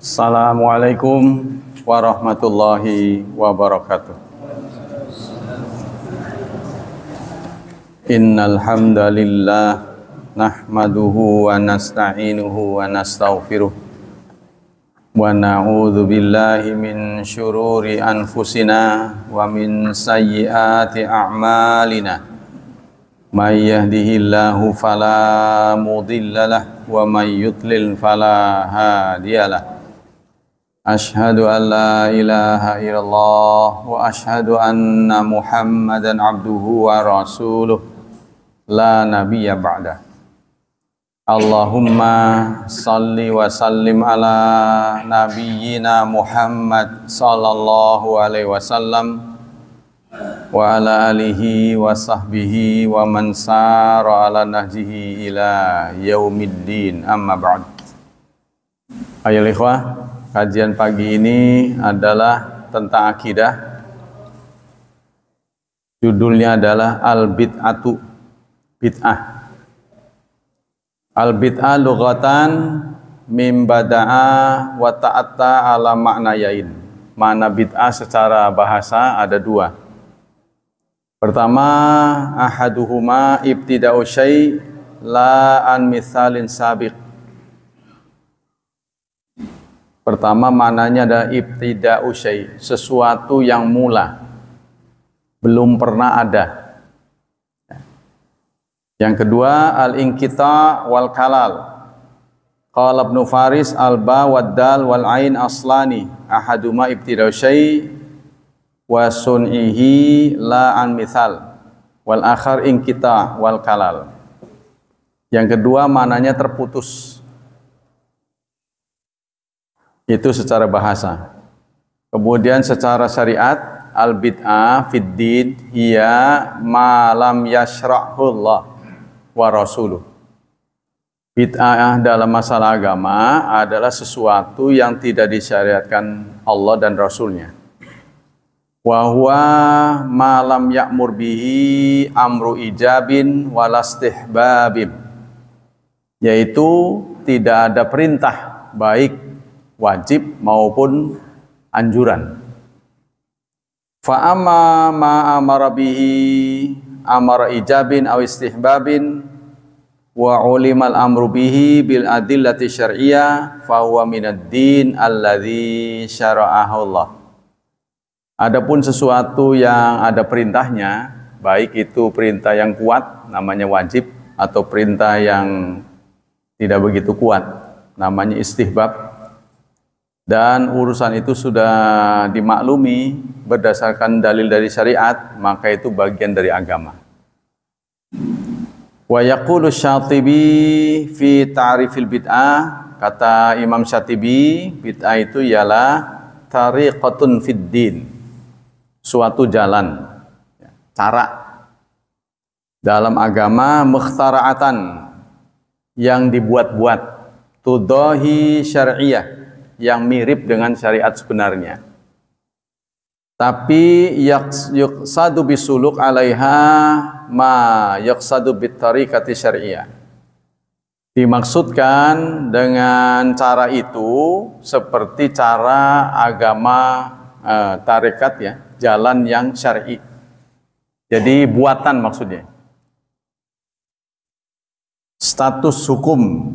Assalamualaikum warahmatullahi wabarakatuh. Innal hamdalillah nahmaduhu wa nasta'inuhu wa nastaghfiruh wa na'udzu billahi min syururi anfusina wa min sayyiati a'malina. May yahdihillahu fala mudhillalah wa may yudlil fala hadiyalah. Ashhadu an la ilaha illallah wa ashhadu anna Muhammadan abduhu wa rasuluh la nabiyya ba'dah. Allahumma salli wa sallim ala nabiyyina Muhammad sallallahu alaihi wasallam wa ala alihi wa sahbihi wa man sara ala nahjihi ila yaumiddin, amma ba'd. Ayo ikhwah, kajian pagi ini adalah tentang akidah. Judulnya adalah Al-Bid'atu, bid'ah. Al-bid'ah lughatan mim bada'a wa ta'atta ala ma'nayain. Makna bid'ah secara bahasa ada dua. Pertama, ahaduhuma ibtida'u syai' la an mithalin sabiq. Pertama maknanya ada ibtida'u syai', sesuatu yang mula, belum pernah ada. Yang kedua, al-inqita' wal kalal. Qala Ibnu Faris al-ba wad dal wal ain aslani, ahaduma ibtida'u syai' wa sun'ihi la an mithal wal akhar inqita' wal kalal. Yang kedua maknanya terputus. Itu secara bahasa. Kemudian secara syariat, al-bid'ah fid din hiya ma lam yashra'hullah wa rasuluh. Bid'ah dalam masalah agama adalah sesuatu yang tidak disyariatkan Allah dan Rasulnya. Wa huwa ma lam ya'mur bihi amru ijabin walastihbabin, yaitu tidak ada perintah baik wajib maupun anjuran. Fa amma ma amara bihi amara ijabin aw istihbabin wa ulimal amru bihi bil adillati syar'iyyah fa huwa minad din alladzi syara'ahu Allah. Adapun sesuatu yang ada perintahnya, baik itu perintah yang kuat namanya wajib atau perintah yang tidak begitu kuat namanya istihbab, dan urusan itu sudah dimaklumi berdasarkan dalil dari syariat, maka itu bagian dari agama. Wa yaqulu Syatibi fi ta'rifil bid'ah, kata Imam Syatibi, bid'ah itu ialah tariqatun fid din, suatu jalan, cara dalam agama, mukhtara'atan, yang dibuat-buat, tudahi syar'iyyah, yang mirip dengan syariat sebenarnya, tapi yaqsadu bisuluk alaiha ma yaqsadu bitariqati syar'iyyah, dimaksudkan dengan cara itu seperti cara agama tarekat, ya, jalan yang syar'i. Jadi buatan maksudnya. Status hukum.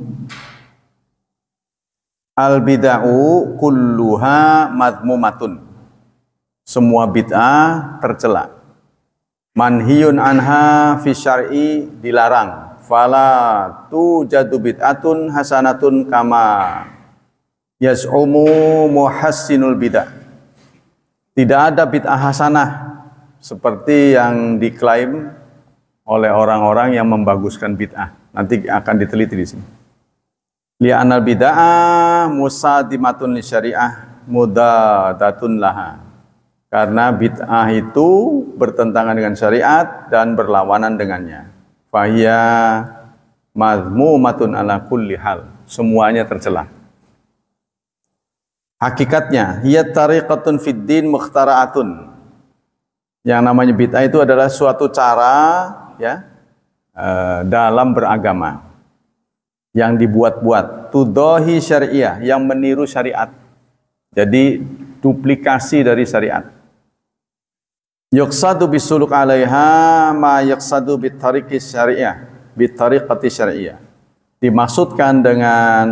Al-bid'ah kulluha madmumatun. Semua bid'ah tercela. Manhiyun anha fi syar'i, dilarang. Fala tujadu bid'atun hasanatun kama yaz'umu muhassinul bid'ah. Tidak ada bid'ah hasanah seperti yang diklaim oleh orang-orang yang membaguskan bid'ah. Nanti akan diteliti di sini. Li'anal bid'ah musadimatun li syariah mudadatun laha. Karena bid'ah itu bertentangan dengan syariat dan berlawanan dengannya. Fahiya mazmumatun ala kulli hal. Semuanya tercela. Hakikatnya, hiya tariqatun fid din mukhtara'atun. Yang namanya bid'ah itu adalah suatu cara, ya, dalam beragama yang dibuat-buat, tudahi syariah, yang meniru syariat. Jadi duplikasi dari syariat. Yuqsadu bisuluk 'alaiha ma yuqsadu bitariqi syariah, bitariqati syariah. Dimaksudkan dengan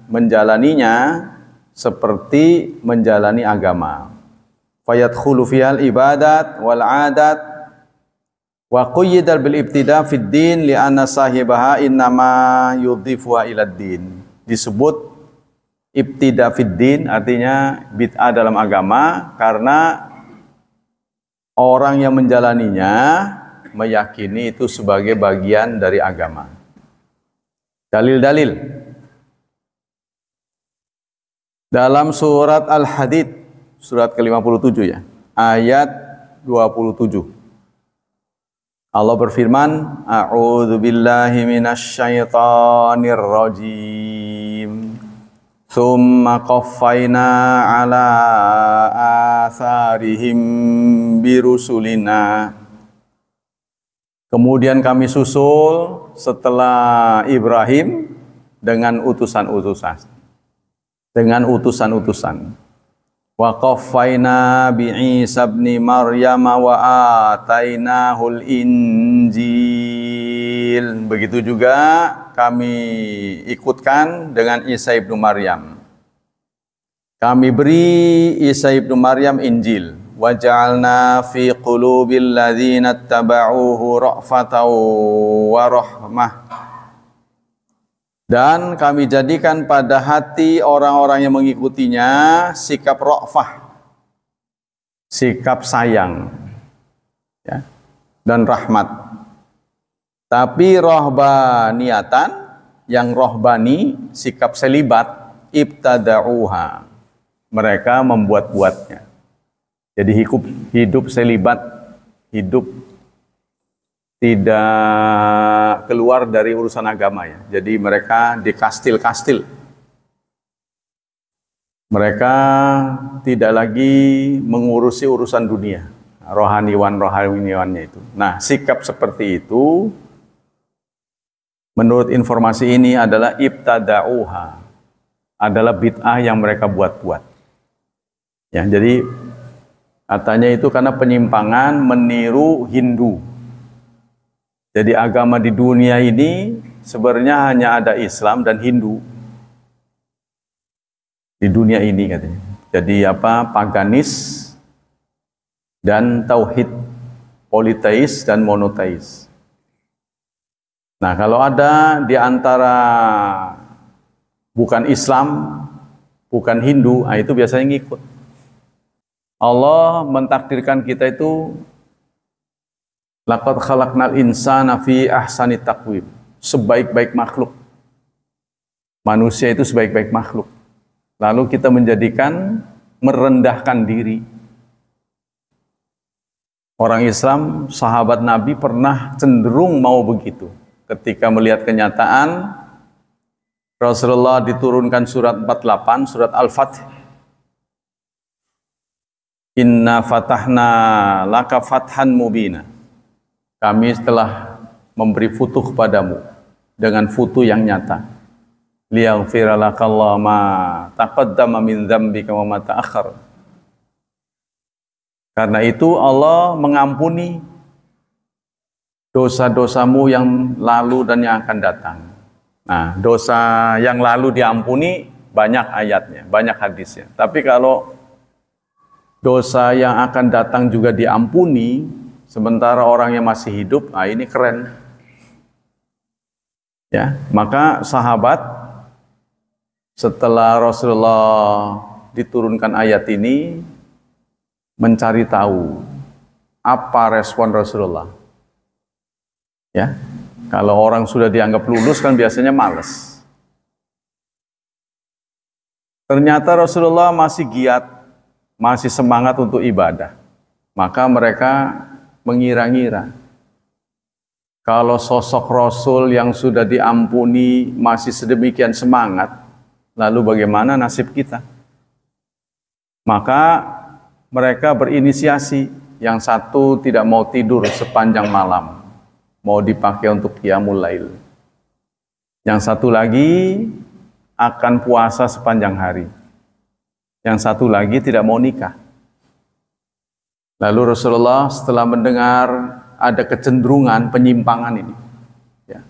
menjalaninya seperti menjalani agama. Fayadkhulu fihal ibadat wal 'adat wa quyida bil ibtida fid din li anna sahibaha innama yudhifuha ila din. Disebut ibtida fid din artinya bid'ah dalam agama karena orang yang menjalaninya meyakini itu sebagai bagian dari agama. Dalil-dalil dalam surat Al-Hadid, surat ke-57 ya, ayat 27. Allah berfirman, A'udzu billahi minasyaitonir rajim. Tsumma qaffayna ala atharihim birusulina. Kemudian kami susul setelah Ibrahim dengan utusan-utusan. Wa qaffayna bi Isa ibn Maryam wa atainahul Injil. Begitu juga kami ikutkan dengan Isa ibnu Maryam. Kami beri Isa ibnu Maryam Injil. Wa ja'alna fi qulubil ladzina ittaba'uhu ra'fatan wa rahmah. Dan kami jadikan pada hati orang-orang yang mengikutinya sikap ra'fah, sikap sayang, ya, dan rahmat. Tapi rohbaniatan, yang rohbani, sikap selibat, ibtada'uha. Mereka membuat-buatnya. Jadi hidup selibat, hidup tidak keluar dari urusan agama ya. Jadi mereka di kastil-kastil. Mereka tidak lagi mengurusi urusan dunia, rohaniwannya itu. Nah, sikap seperti itu menurut informasi ini adalah ibtada'uha, adalah bid'ah yang mereka buat-buat. Ya, jadi katanya itu karena penyimpangan meniru Hindu. Jadi agama di dunia ini sebenarnya hanya ada Islam dan Hindu. Di dunia ini katanya. Jadi paganis dan tauhid, politeis dan monoteis. Nah, kalau ada di antara bukan Islam, bukan Hindu, itu biasanya ngikut. Allah mentakdirkan kita itu laqad khalaqnal insana fi ahsani taqwim, sebaik-baik makhluk. Manusia itu sebaik-baik makhluk. Lalu kita menjadikan merendahkan diri. Orang Islam, sahabat Nabi pernah cenderung mau begitu. Ketika melihat kenyataan Rasulullah diturunkan surat 48, surat Al-Fath. Inna fatahna laka fathan mubina. Kami telah memberi futuh kepadamu dengan futuh yang nyata. Liyaghfira lakallahu ma taqaddama min dzambika wa ma ta'akhkhar. Karena itu Allah mengampuni dosa-dosamu yang lalu dan yang akan datang. Nah, dosa yang lalu diampuni banyak ayatnya, banyak hadisnya. Tapi kalau dosa yang akan datang juga diampuni, sementara orang yang masih hidup, ini keren. Ya, maka sahabat setelah Rasulullah diturunkan ayat ini mencari tahu apa respon Rasulullah. Ya, kalau orang sudah dianggap lulus kan biasanya malas. Ternyata Rasulullah masih giat, masih semangat untuk ibadah. Maka mereka mengira-ngira, kalau sosok Rasul yang sudah diampuni masih sedemikian semangat, lalu bagaimana nasib kita? Maka mereka berinisiasi, yang satu tidak mau tidur sepanjang malam, mau dipakai untuk qiyamul lail. Yang satu lagi akan puasa sepanjang hari. yang satu lagi tidak mau nikah. Lalu Rasulullah setelah mendengar ada kecenderungan penyimpangan ini, ya,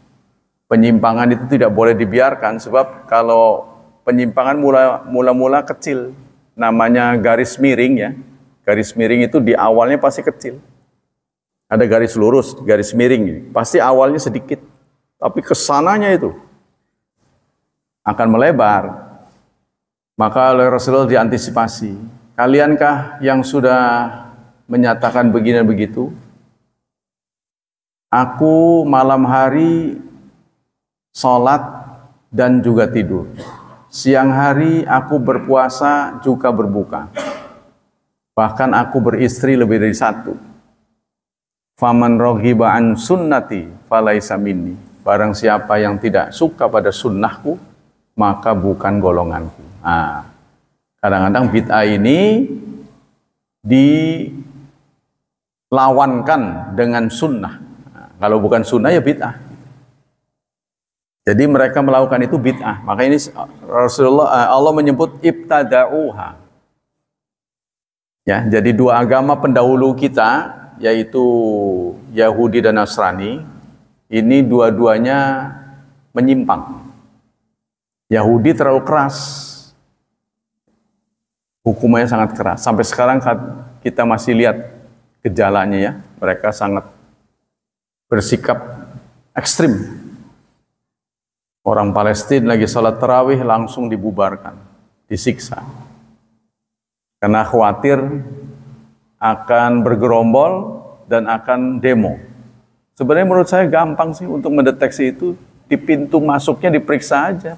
penyimpangan itu tidak boleh dibiarkan, sebab kalau penyimpangan mula-mula kecil, namanya garis miring ya, garis miring itu di awalnya pasti kecil. Ada garis lurus, garis miring ini, pasti awalnya sedikit, tapi kesananya itu akan melebar. Maka oleh Rasulullah diantisipasi, kaliankah yang sudah menyatakan begini dan begitu? Aku malam hari sholat dan juga tidur. Siang hari aku berpuasa juga berbuka. Bahkan aku beristri lebih dari satu. Faman raghiba an sunnati falaisa minni. Barang siapa yang tidak suka pada sunnahku, maka bukan golonganku. Nah, kadang-kadang bid'ah ini dilawankan dengan sunnah. Nah, kalau bukan sunnah ya bid'ah. Jadi mereka melakukan itu bid'ah. Maka ini Allah menyebut ibtada'uha. Ya, jadi dua agama pendahulu kita, yaitu Yahudi dan Nasrani, ini dua-duanya menyimpang. Yahudi terlalu keras, hukumannya sangat keras. Sampai sekarang kita masih lihat gejalanya ya, mereka sangat bersikap ekstrim. Orang Palestina lagi sholat tarawih langsung dibubarkan, disiksa. Karena khawatir akan bergerombol dan akan demo. Sebenarnya menurut saya gampang sih untuk mendeteksi itu, di pintu masuknya diperiksa aja.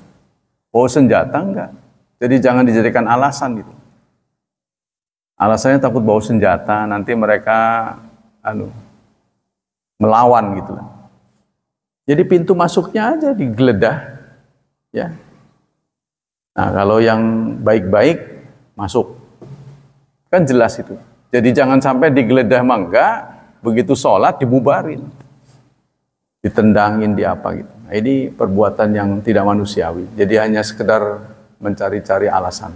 Bawa senjata enggak? Jadi jangan dijadikan alasan gitu. Alasannya takut bawa senjata, nanti mereka melawan gitu lah. Jadi pintu masuknya aja digeledah, ya. Nah kalau yang baik-baik masuk, kan jelas itu. Jadi jangan sampai digeledah mangga, begitu sholat dibubarin, ditendangin di apa gitu. Nah, ini perbuatan yang tidak manusiawi. Jadi hanya sekedar mencari-cari alasan.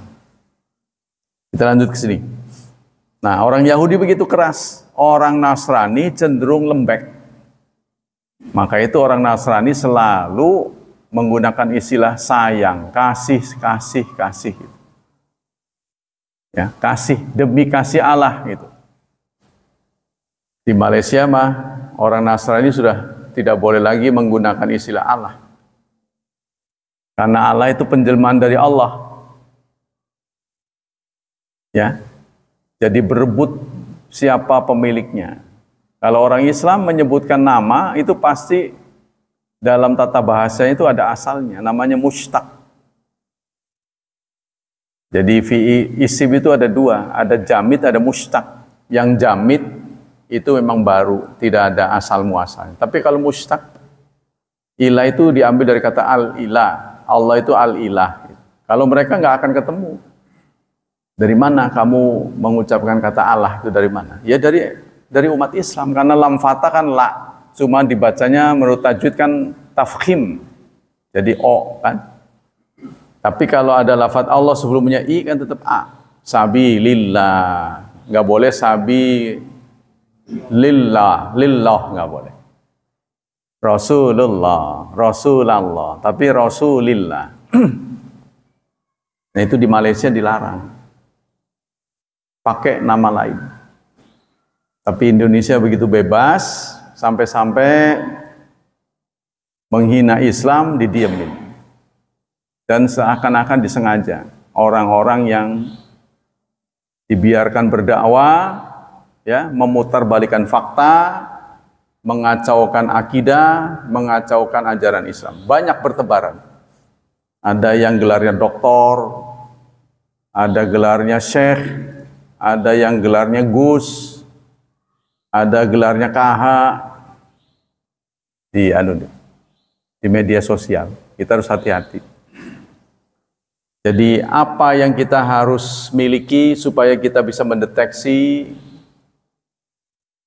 Kita lanjut ke sini. Nah orang Yahudi begitu keras, orang Nasrani cenderung lembek. Maka itu orang Nasrani selalu menggunakan istilah sayang, kasih. Ya, kasih demi kasih Allah gitu. Di Malaysia mah orang Nasrani sudah tidak boleh lagi menggunakan istilah Allah. Karena Allah itu penjelmaan dari Allah. Ya. Jadi berebut siapa pemiliknya. Kalau orang Islam menyebutkan nama, itu pasti dalam tata bahasa itu ada asalnya, namanya mushtaq. Jadi fi'i isim itu ada dua, ada jamid, ada mushtaq. Yang jamid itu memang baru, tidak ada asal muasalnya. Tapi kalau mushtaq, ilah itu diambil dari kata al-ilah, Allah itu al-ilah. Kalau mereka nggak akan ketemu. Dari mana kamu mengucapkan kata Allah itu dari mana? Ya dari umat Islam, karena lam fatah kan la, cuma dibacanya menurut tajwid kan tafkhim, jadi o kan. Tapi kalau ada lafaz Allah sebelumnya i kan tetap a. Sabi lillah, nggak boleh sabi lillah nggak boleh. Rasulullah, tapi Rasulillah. Nah itu di Malaysia dilarang, pakai nama lain. Tapi Indonesia begitu bebas, sampai-sampai menghina Islam didiemin. Dan seakan-akan disengaja. Orang-orang yang dibiarkan berdakwah, ya, memutarbalikkan fakta, mengacaukan akidah, mengacaukan ajaran Islam. Banyak bertebaran. Ada yang gelarnya doktor, ada gelarnya syekh, ada yang gelarnya gus, ada gelarnya KH di media sosial. Kita harus hati-hati. Jadi apa yang kita harus miliki supaya kita bisa mendeteksi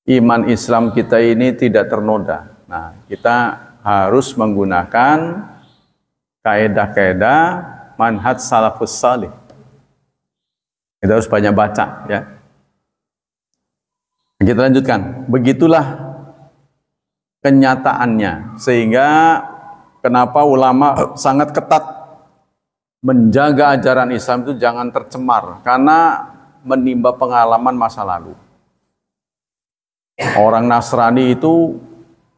iman Islam kita ini tidak ternoda. Nah, kita harus menggunakan kaedah-kaedah manhaj salafus salih. Kita harus banyak baca, ya. Kita lanjutkan. Begitulah kenyataannya, sehingga kenapa ulama sangat ketat menjaga ajaran Islam itu jangan tercemar, karena menimba pengalaman masa lalu. Orang Nasrani itu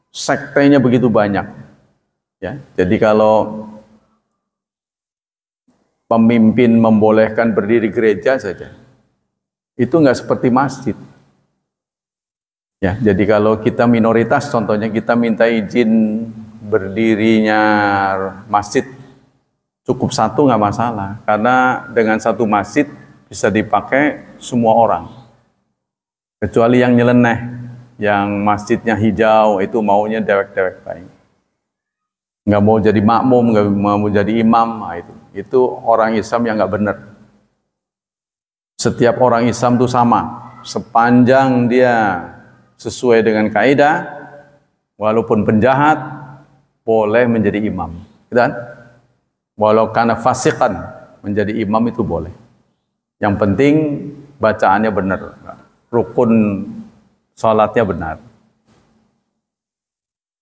sektenya begitu banyak, ya. Jadi kalau pemimpin membolehkan berdiri gereja saja, itu nggak seperti masjid. Ya, jadi kalau kita minoritas, contohnya kita minta izin berdirinya masjid, cukup satu nggak masalah, karena dengan satu masjid bisa dipakai semua orang, kecuali yang nyeleneh, yang masjidnya hijau itu maunya dewek-dewek baik, nggak mau jadi makmum, nggak mau jadi imam, nah itu orang Islam yang nggak benar. Setiap orang Islam itu sama, sepanjang dia sesuai dengan kaidah, walaupun penjahat boleh menjadi imam, dan walau karena fasikan menjadi imam itu boleh. Yang penting bacaannya benar, rukun sholatnya benar.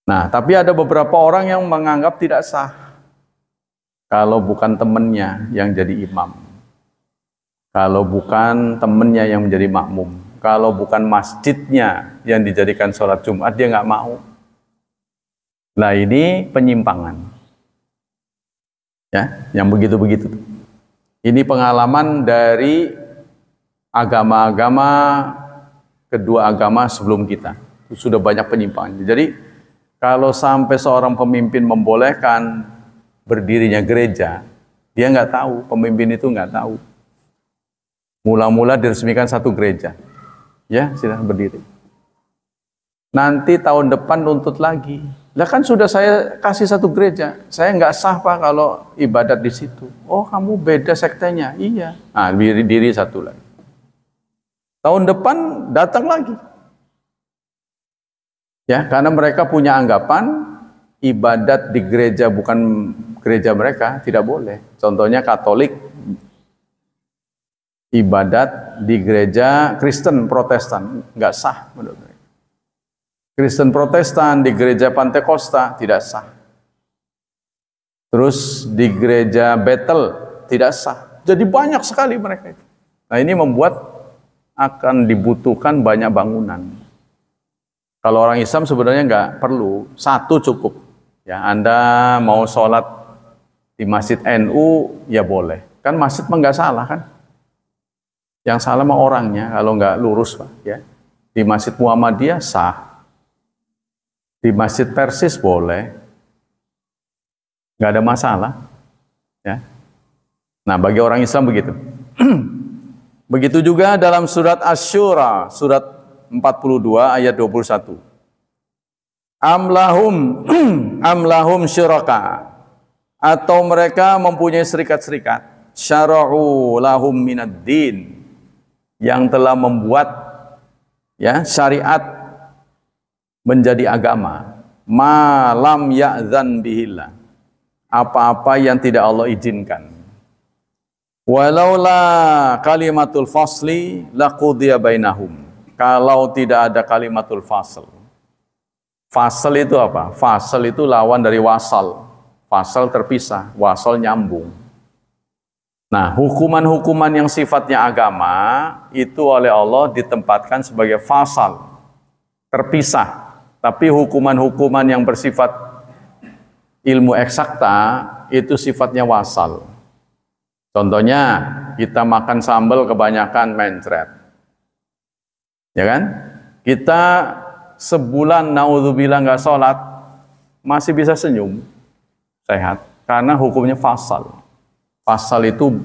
Nah, tapi ada beberapa orang yang menganggap tidak sah kalau bukan temannya yang jadi imam, kalau bukan temannya yang menjadi makmum, kalau bukan masjidnya yang dijadikan sholat Jumat, dia nggak mau. Nah, ini penyimpangan, ya, yang begitu-begitu. Ini pengalaman dari agama-agama, kedua agama sebelum kita. Sudah banyak penyimpangan. Jadi kalau sampai seorang pemimpin membolehkan berdirinya gereja, dia nggak tahu, pemimpin itu nggak tahu. Mula-mula diresmikan satu gereja, ya silahkan berdiri. Nanti tahun depan nuntut lagi. Lah kan sudah saya kasih satu gereja, saya nggak sah Pak kalau ibadat di situ. Oh kamu beda sektenya, iya. Nah diri satu lagi. Tahun depan datang lagi. Ya, karena mereka punya anggapan ibadat di gereja bukan gereja mereka tidak boleh. Contohnya Katolik ibadat di gereja Kristen Protestan nggak sah menurut mereka. Kristen Protestan di gereja Pantekosta tidak sah. Terus di gereja Bethel tidak sah. Jadi banyak sekali mereka itu. Nah ini membuat akan dibutuhkan banyak bangunan. Kalau orang Islam sebenarnya nggak perlu, satu cukup. Ya, Anda mau sholat di Masjid NU, ya boleh. Kan masjid mah nggak salah kan? Yang salah mah orangnya, kalau nggak lurus Pak. Ya. Di Masjid Muhammadiyah sah. Di Masjid Persis boleh. Nggak ada masalah. Ya. Nah, bagi orang Islam begitu. Begitu juga dalam surat Asy-Syura, surat 42 ayat 21. Amlahum syuraka, atau mereka mempunyai serikat-serikat, syara'u lahum minad din, yang telah membuat ya syariat menjadi agama, ma lam ya'zan bihillah, apa-apa yang tidak Allah izinkan. Walaula kalimatul fasli laqudiya bainahum, kalau tidak ada kalimatul fasl. Fasl itu apa? Fasl itu lawan dari wasal. Fasl terpisah, wasal nyambung. Nah, hukuman-hukuman yang sifatnya agama itu oleh Allah ditempatkan sebagai fasal, terpisah. Tapi hukuman-hukuman yang bersifat ilmu eksakta itu sifatnya wasal. Contohnya, kita makan sambal kebanyakan mencret. Ya kan? Kita sebulan naudzubillah nggak sholat, masih bisa senyum, sehat. Karena hukumnya fasal. Fasal itu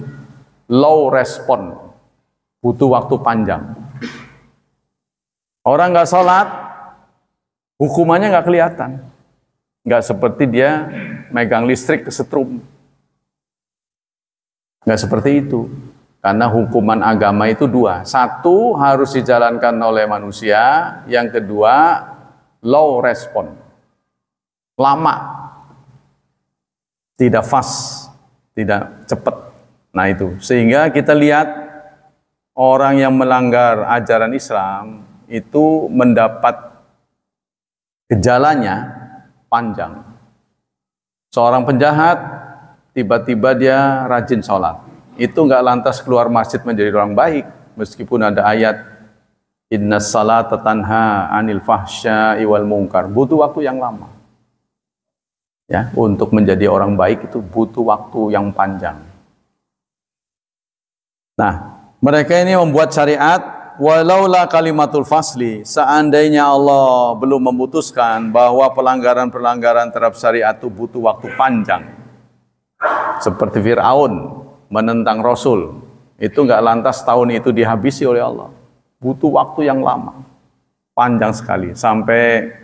low respon, butuh waktu panjang. Orang nggak sholat, hukumannya nggak kelihatan. Nggak seperti dia megang listrik kesetrum. Nggak seperti itu. Karena hukuman agama itu dua. Satu, harus dijalankan oleh manusia. Yang kedua, low respon. Lama. Tidak fast. Tidak cepat. Nah itu. Sehingga kita lihat orang yang melanggar ajaran Islam itu mendapat gejalanya panjang. Seorang penjahat tiba-tiba dia rajin sholat. Itu nggak lantas keluar masjid menjadi orang baik, meskipun ada ayat innas salata tanha anil fahsya'i wal munkar. Butuh waktu yang lama. Ya, untuk menjadi orang baik itu butuh waktu yang panjang. Nah, mereka ini membuat syariat walaula kalimatul fasli, seandainya Allah belum memutuskan bahwa pelanggaran-pelanggaran terhadap syariat itu butuh waktu panjang. Seperti Fir'aun menentang Rasul, itu nggak lantas tahun itu dihabisi oleh Allah. Butuh waktu yang lama, panjang sekali, sampai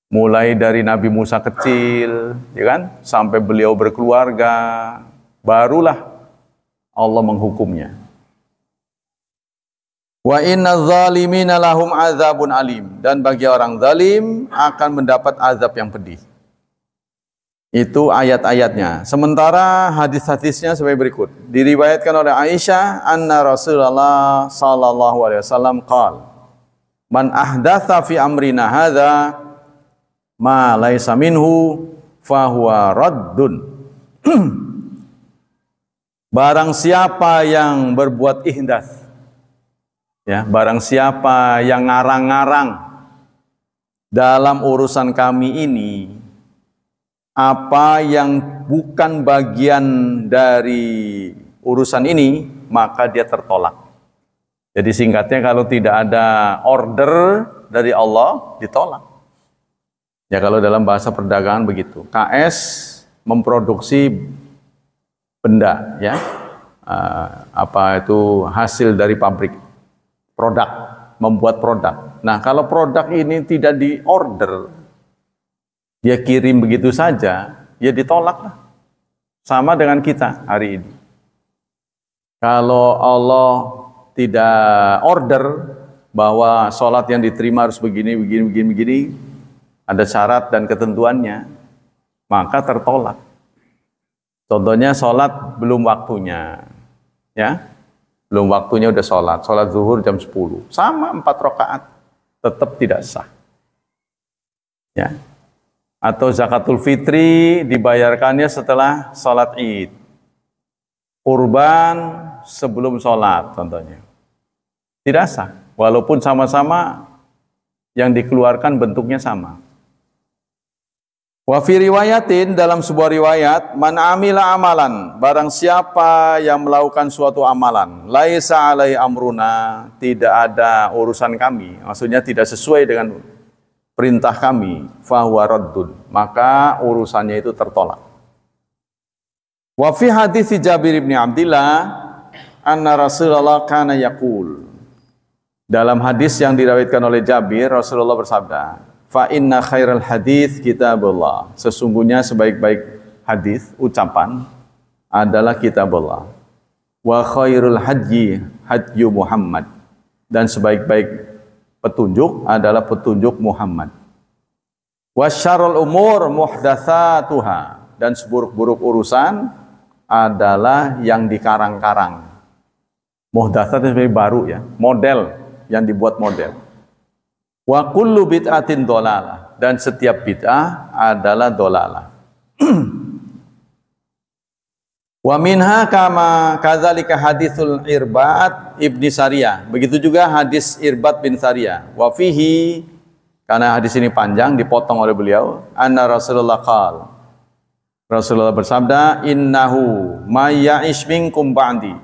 mulai dari Nabi Musa kecil, ya kan, sampai beliau berkeluarga, barulah Allah menghukumnya. Wa inna zalimina lahum azabun alim, dan bagi orang zalim akan mendapat azab yang pedih. Itu ayat-ayatnya. Sementara hadis-hadisnya sebagai berikut. Diriwayatkan oleh Aisyah anna Rasulullah sallallahu alaihi wasallam qala man ahdatsa fi amrina hadza ma laisa minhu fahuwa raddun. Barang siapa yang berbuat ihdas, ya, barang siapa yang ngarang-ngarang dalam urusan kami ini apa yang bukan bagian dari urusan ini, maka dia tertolak. Jadi singkatnya, kalau tidak ada order dari Allah, ditolak. Ya, kalau dalam bahasa perdagangan begitu. KS memproduksi benda, ya, apa itu hasil dari pabrik, produk, membuat produk. Nah, kalau produk ini tidak diorder, dia kirim begitu saja, ya ditolak lah. Sama dengan kita hari ini. Kalau Allah tidak order bahwa sholat yang diterima harus begini, ada syarat dan ketentuannya, maka tertolak. Contohnya sholat belum waktunya, ya, belum waktunya udah sholat zuhur jam 10, sama 4 rakaat, tetap tidak sah. Ya. Atau zakatul fitri dibayarkannya setelah sholat id, kurban sebelum sholat contohnya, tidak sah, walaupun sama-sama yang dikeluarkan bentuknya sama. Wa fi riwayatin, dalam sebuah riwayat, man amila amalan, barang siapa yang melakukan suatu amalan, laisa alai amruna, tidak ada urusan kami, maksudnya tidak sesuai dengan perintah kami, fahuwa raddun, maka urusannya itu tertolak. Wa fi hadits Jabir bin Abdillah anna Rasulullah kana yaqul, dalam hadis yang diriwayatkan oleh Jabir, Rasulullah bersabda, fa inna khairal hadits kitabullah, sesungguhnya sebaik-baik hadis, ucapan adalah kitabullah. Wa khairul hadyi hadyu Muhammad, dan sebaik-baik petunjuk adalah petunjuk Muhammad. Wa syarrul umur muhdatsatuha, dan seburuk-buruk urusan adalah yang dikarang-karang. Muhdatsat itu sebenarnya baru, ya, model, yang dibuat model. Wa kullu bid'atin dhalalah, dan setiap bid'ah adalah dhalalah. Wa minha kama kadzalika haditsul Irbad ibni Sariyah. Begitu juga hadis Irbad bin Sariyah. Wa fihi, karena hadis ini panjang dipotong oleh beliau, anna Rasulullah qala, Rasulullah bersabda, innahu may ya'ish minkum ba'di,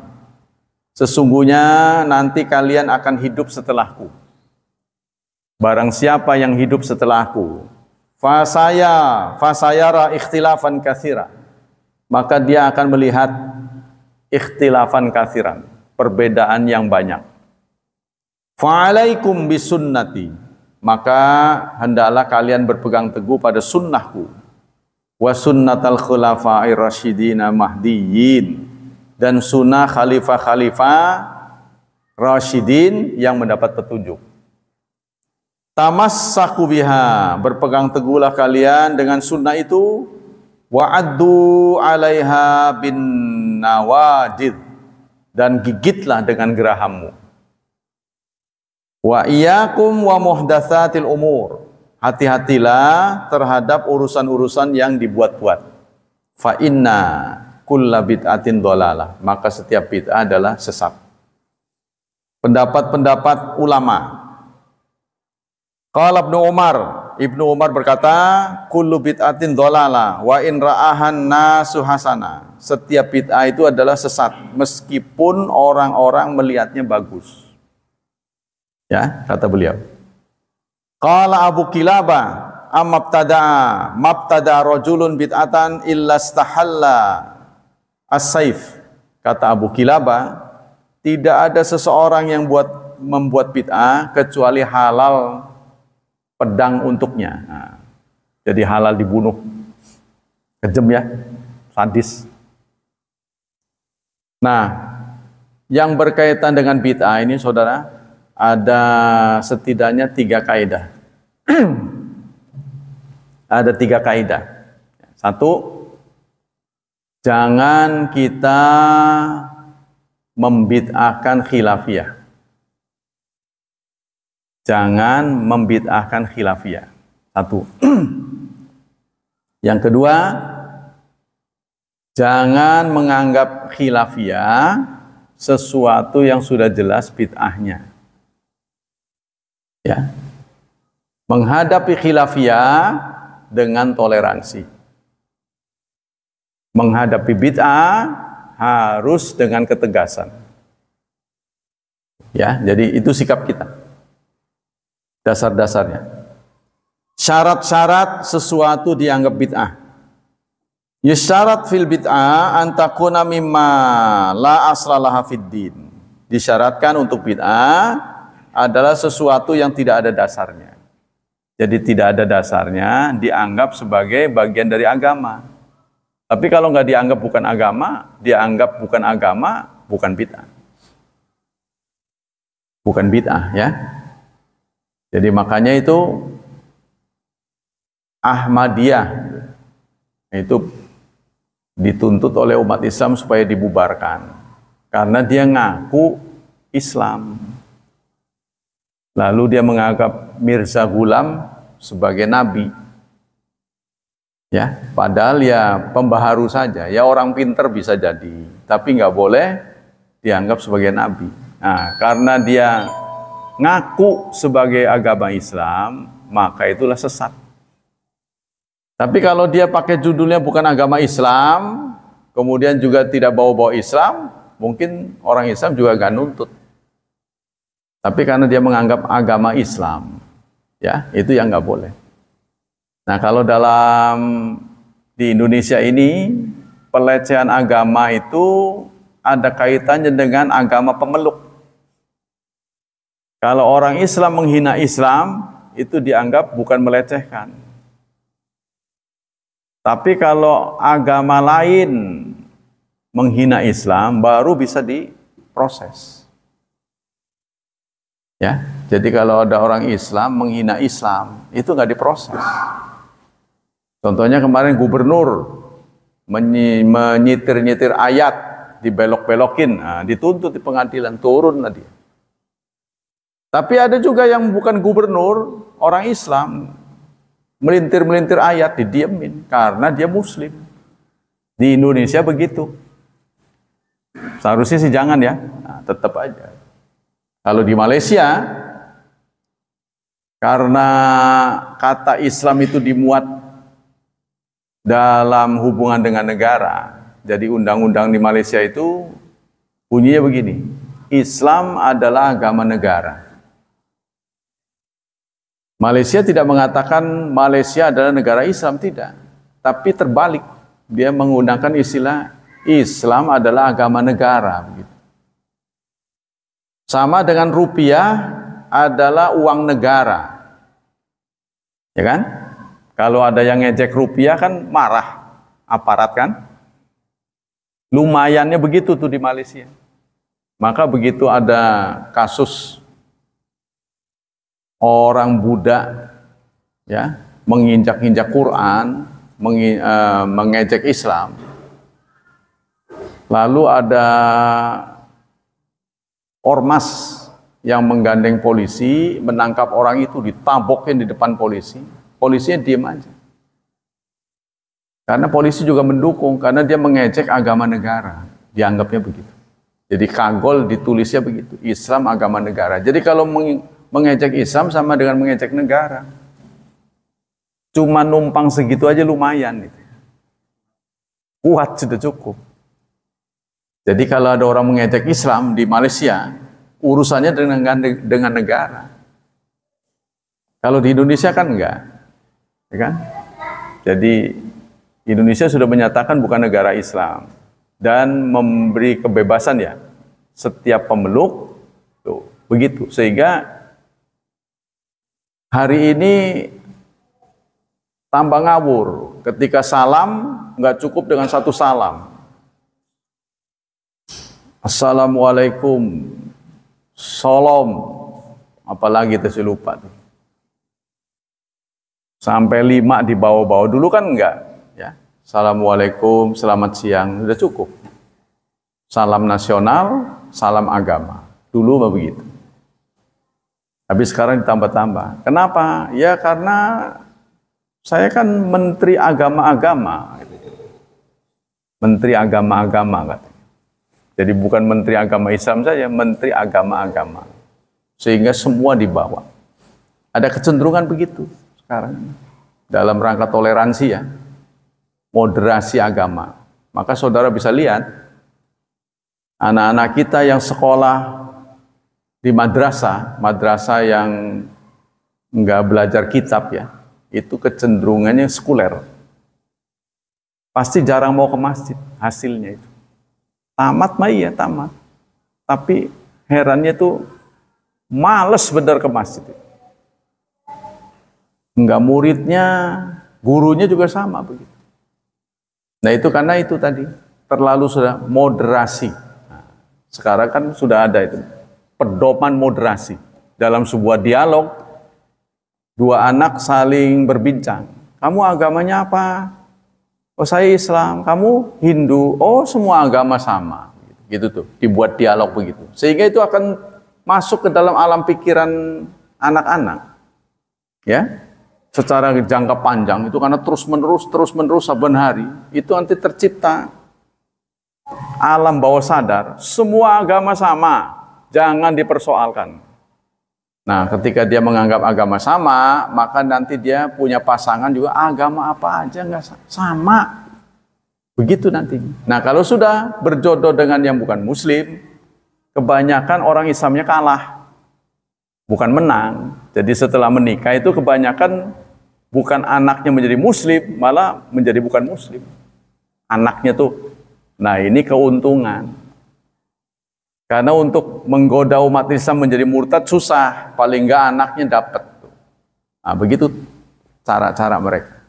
sesungguhnya nanti kalian akan hidup setelahku. Barang siapa yang hidup setelahku, fasayara ikhtilafan katsira, maka dia akan melihat ikhtilafan katsiran, perbedaan yang banyak. Fa'alaikum bisunnati, maka hendaklah kalian berpegang teguh pada sunnahku, wa sunnatal khulafa'ir rasyidina mahdiyyin, dan sunnah khalifah-khalifah rasyidin yang mendapat petunjuk. Tamassaku biha, berpegang teguhlah kalian dengan sunnah itu, wa'addu 'alaiha bin nawajid, dan gigitlah dengan gerahammu. Wa iyyakum wa muhdatsatil umur. Hati-hatilah terhadap urusan-urusan yang dibuat-buat. Fa inna kulla bid'atin dhalalah. Maka setiap bid'ah adalah sesat. Pendapat-pendapat ulama. Qala Ibnu Umar berkata, kullu bid'atin dhalalah wa in ra'ahan nasu hasana. Setiap bid'ah itu adalah sesat meskipun orang-orang melihatnya bagus. Ya, kata beliau. Qala Abu Kilabah, mabtada rajulun bid'atan illa istahalla as-saif. Kata Abu Kilabah, tidak ada seseorang yang membuat bid'ah kecuali halal pedang untuknya. Nah, jadi halal dibunuh. Kejam ya, sadis. Nah, yang berkaitan dengan bid'ah ini saudara, ada setidaknya 3 kaidah. Ada 3 kaidah. 1, jangan kita membid'ahkan khilafiyah. Jangan membid'ahkan khilafiyah. 1. Yang kedua, jangan menganggap khilafiyah sesuatu yang sudah jelas bid'ahnya. Ya. Menghadapi khilafiyah dengan toleransi. Menghadapi bid'ah harus dengan ketegasan. Ya, jadi itu sikap kita. Dasar-dasarnya. Syarat-syarat sesuatu dianggap bid'ah. Yusyarat fil bid'ah antakuna mimma la aslalaha fid din. Disyaratkan untuk bid'ah adalah sesuatu yang tidak ada dasarnya. Jadi tidak ada dasarnya dianggap sebagai bagian dari agama. Tapi kalau nggak dianggap bukan agama, bukan bid'ah. Bukan bid'ah ya. Jadi makanya itu Ahmadiyah itu dituntut oleh umat Islam supaya dibubarkan. Karena dia ngaku Islam. Lalu dia menganggap Mirza Ghulam sebagai nabi. Ya, padahal ya pembaharu saja. Ya orang pinter bisa jadi, tapi nggak boleh dianggap sebagai nabi. Nah, karena dia ngaku sebagai agama Islam, maka itulah sesat. Tapi kalau dia pakai judulnya bukan agama Islam, kemudian juga tidak bawa-bawa Islam, mungkin orang Islam juga gak nuntut. Tapi karena dia menganggap agama Islam, ya itu yang nggak boleh. Nah kalau di Indonesia ini pelecehan agama itu ada kaitannya dengan agama pemeluk. Kalau orang Islam menghina Islam itu dianggap bukan melecehkan. Tapi kalau agama lain menghina Islam baru bisa diproses. Ya, jadi kalau ada orang Islam menghina Islam, itu nggak diproses. Contohnya kemarin gubernur menyitir-nyitir ayat, dibelok-belokin, nah, dituntut di pengadilan, turun dia. Tapi ada juga yang bukan gubernur, orang Islam, melintir-melintir ayat, didiemin, karena dia Muslim. Di Indonesia begitu. Seharusnya sih jangan ya, nah, tetap aja. Kalau di Malaysia, karena kata Islam itu dimuat dalam hubungan dengan negara, jadi undang-undang di Malaysia itu bunyinya begini, Islam adalah agama negara. Malaysia tidak mengatakan Malaysia adalah negara Islam, tidak. Tapi terbalik, dia menggunakan istilah Islam adalah agama negara, begitu. Sama dengan rupiah adalah uang negara. Ya kan? Kalau ada yang ngejek rupiah kan marah aparat kan? Lumayannya begitu tuh di Malaysia. Maka begitu ada kasus orang Buddha ya, menginjak-injak Quran, mengejek Islam. Lalu ada ormas yang menggandeng polisi menangkap orang itu, ditabokin di depan polisi, polisinya diem aja. Karena polisi juga mendukung, karena dia mengejek agama negara, dianggapnya begitu. Jadi kagol ditulisnya begitu, Islam agama negara. Jadi kalau mengejek Islam sama dengan mengejek negara. Cuma numpang segitu aja lumayan gitu. Kuat sudah cukup. Jadi kalau ada orang mengejek Islam di Malaysia, urusannya dengan negara. Kalau di Indonesia kan enggak, ya kan? Jadi Indonesia sudah menyatakan bukan negara Islam dan memberi kebebasan ya setiap pemeluk tuh begitu, sehingga hari ini tambah ngawur ketika salam nggak cukup dengan satu salam. Assalamualaikum, salam, apalagi itu saya lupa tuh. Sampai 5 dibawa-bawa, dulu kan enggak ya. Assalamualaikum, selamat siang, sudah cukup. Salam nasional, salam agama. Dulu begitu. Tapi sekarang ditambah-tambah. Kenapa? Ya karena saya kan menteri agama-agama. Menteri agama-agama katanya. Jadi bukan menteri agama Islam saja, menteri agama-agama. Sehingga semua dibawa. Ada kecenderungan begitu sekarang. Dalam rangka toleransi ya. Moderasi agama. Maka saudara bisa lihat, anak-anak kita yang sekolah di madrasah, madrasah yang enggak belajar kitab ya, itu kecenderungannya sekuler. Pasti jarang mau ke masjid, hasilnya itu. Tamat mah iya, tamat. Tapi herannya tuh males bener ke masjid. Enggak muridnya, gurunya juga sama begitu. Nah itu karena itu tadi, terlalu sudah moderasi. Nah, sekarang kan sudah ada itu, pedoman moderasi. Dalam sebuah dialog, dua anak saling berbincang. Kamu agamanya apa? Oh saya Islam, kamu Hindu. Oh semua agama sama. Gitu tuh, dibuat dialog begitu. Sehingga itu akan masuk ke dalam alam pikiran anak-anak. Ya, secara jangka panjang itu karena terus-menerus saban hari itu nanti tercipta alam bawah sadar. Semua agama sama, jangan dipersoalkan. Nah, ketika dia menganggap agama sama, maka nanti dia punya pasangan juga agama apa aja nggak sama. Begitu nanti. Nah, kalau sudah berjodoh dengan yang bukan Muslim, kebanyakan orang Islamnya kalah, bukan menang. Jadi setelah menikah itu kebanyakan bukan anaknya menjadi Muslim, malah menjadi bukan Muslim. Anaknya tuh. Nah, ini keuntungan. Karena untuk menggoda umat Islam menjadi murtad susah, paling enggak anaknya dapat. Nah, begitu cara-cara mereka.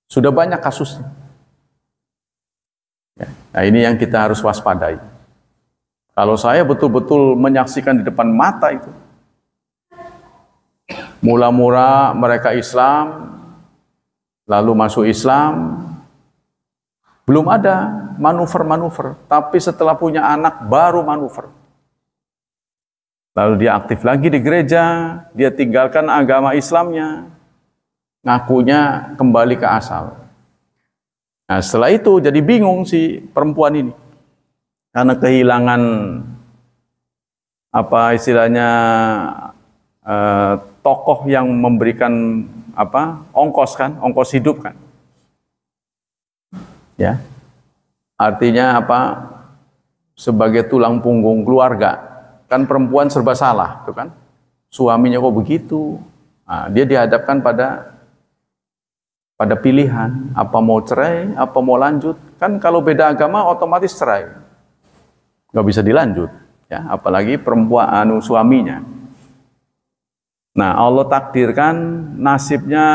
Sudah banyak kasusnya. Ya, nah ini yang kita harus waspadai. Kalau saya betul-betul menyaksikan di depan mata itu, mula-mula mereka Islam, lalu masuk Islam, belum ada manuver-manuver, tapi setelah punya anak baru manuver. Lalu dia aktif lagi di gereja, dia tinggalkan agama Islamnya, ngakunya kembali ke asal. Nah setelah itu jadi bingung si perempuan ini, karena kehilangan apa istilahnya tokoh yang memberikan apa ongkos kan, ongkos hidup kan, ya. Artinya apa? Sebagai tulang punggung keluarga, kan perempuan serba salah, tuh kan? Suaminya kok begitu? Nah, dia dihadapkan pada pilihan, apa mau cerai, apa mau lanjut? Kan kalau beda agama otomatis cerai, nggak bisa dilanjut, ya. Apalagi perempuan suaminya. Nah, Allah takdirkan nasibnya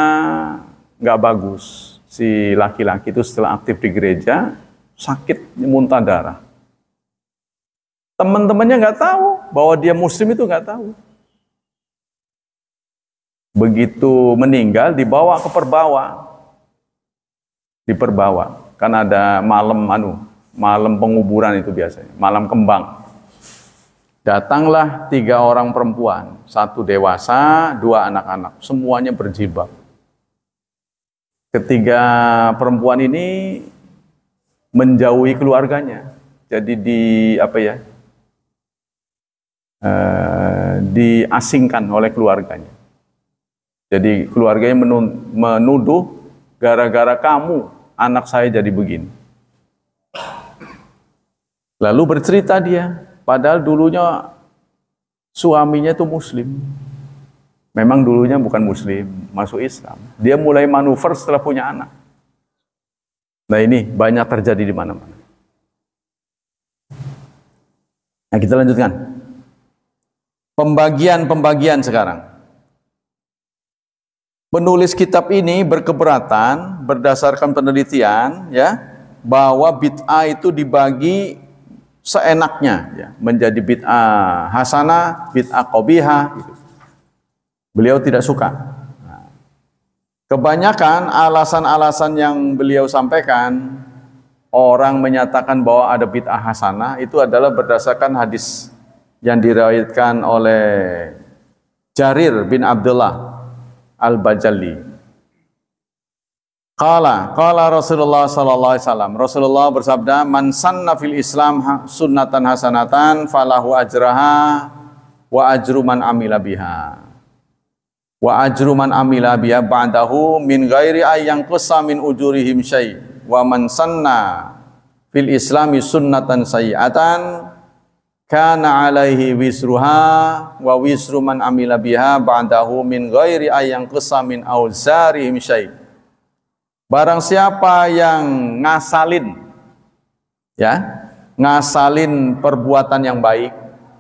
nggak bagus. Si laki-laki itu setelah aktif di gereja sakit, muntah darah. Teman-temannya nggak tahu bahwa dia Muslim, itu nggak tahu. Begitu meninggal dibawa ke diperbawa. Kan ada malam penguburan itu biasanya, malam kembang. Datanglah 3 orang perempuan, 1 dewasa, 2 anak-anak, semuanya berjilbab. Ketiga perempuan ini menjauhi keluarganya, jadi diasingkan oleh keluarganya. Jadi keluarganya menuduh gara-gara kamu anak saya jadi begini. Lalu bercerita dia, padahal dulunya suaminya itu muslim. Memang dulunya bukan muslim, masuk Islam. Dia mulai manuver setelah punya anak. Nah ini banyak terjadi di mana-mana. Nah kita lanjutkan. Pembagian sekarang. Penulis kitab ini berkeberatan berdasarkan penelitian ya bahwa bid'ah itu dibagi seenaknya ya, menjadi bid'ah hasanah, bid'ah qabihah gitu. Beliau tidak suka. Nah, kebanyakan alasan-alasan yang beliau sampaikan orang menyatakan bahwa ada bid'ah hasanah itu adalah berdasarkan hadis yang diriwayatkan oleh Jarir bin Abdullah Al-Bajali. Qala Rasulullah sallallahu alaihi wasallam. Rasulullah bersabda, "Man sanna fil Islam sunnatan hasanatan falahu ajraha wa ajru man amila biha. Wa ajru man amila biha ba'dahu min ghairi ayyang qassa min ujurihim syai'. Wa man sanna fil Islami sunnatan sayyi'atan kana alaihi wisruha wa wisru man amila biha ba'dahu min ghairi ayyang qassa min auzarihim syai'." Barang siapa yang ngasalin perbuatan yang baik,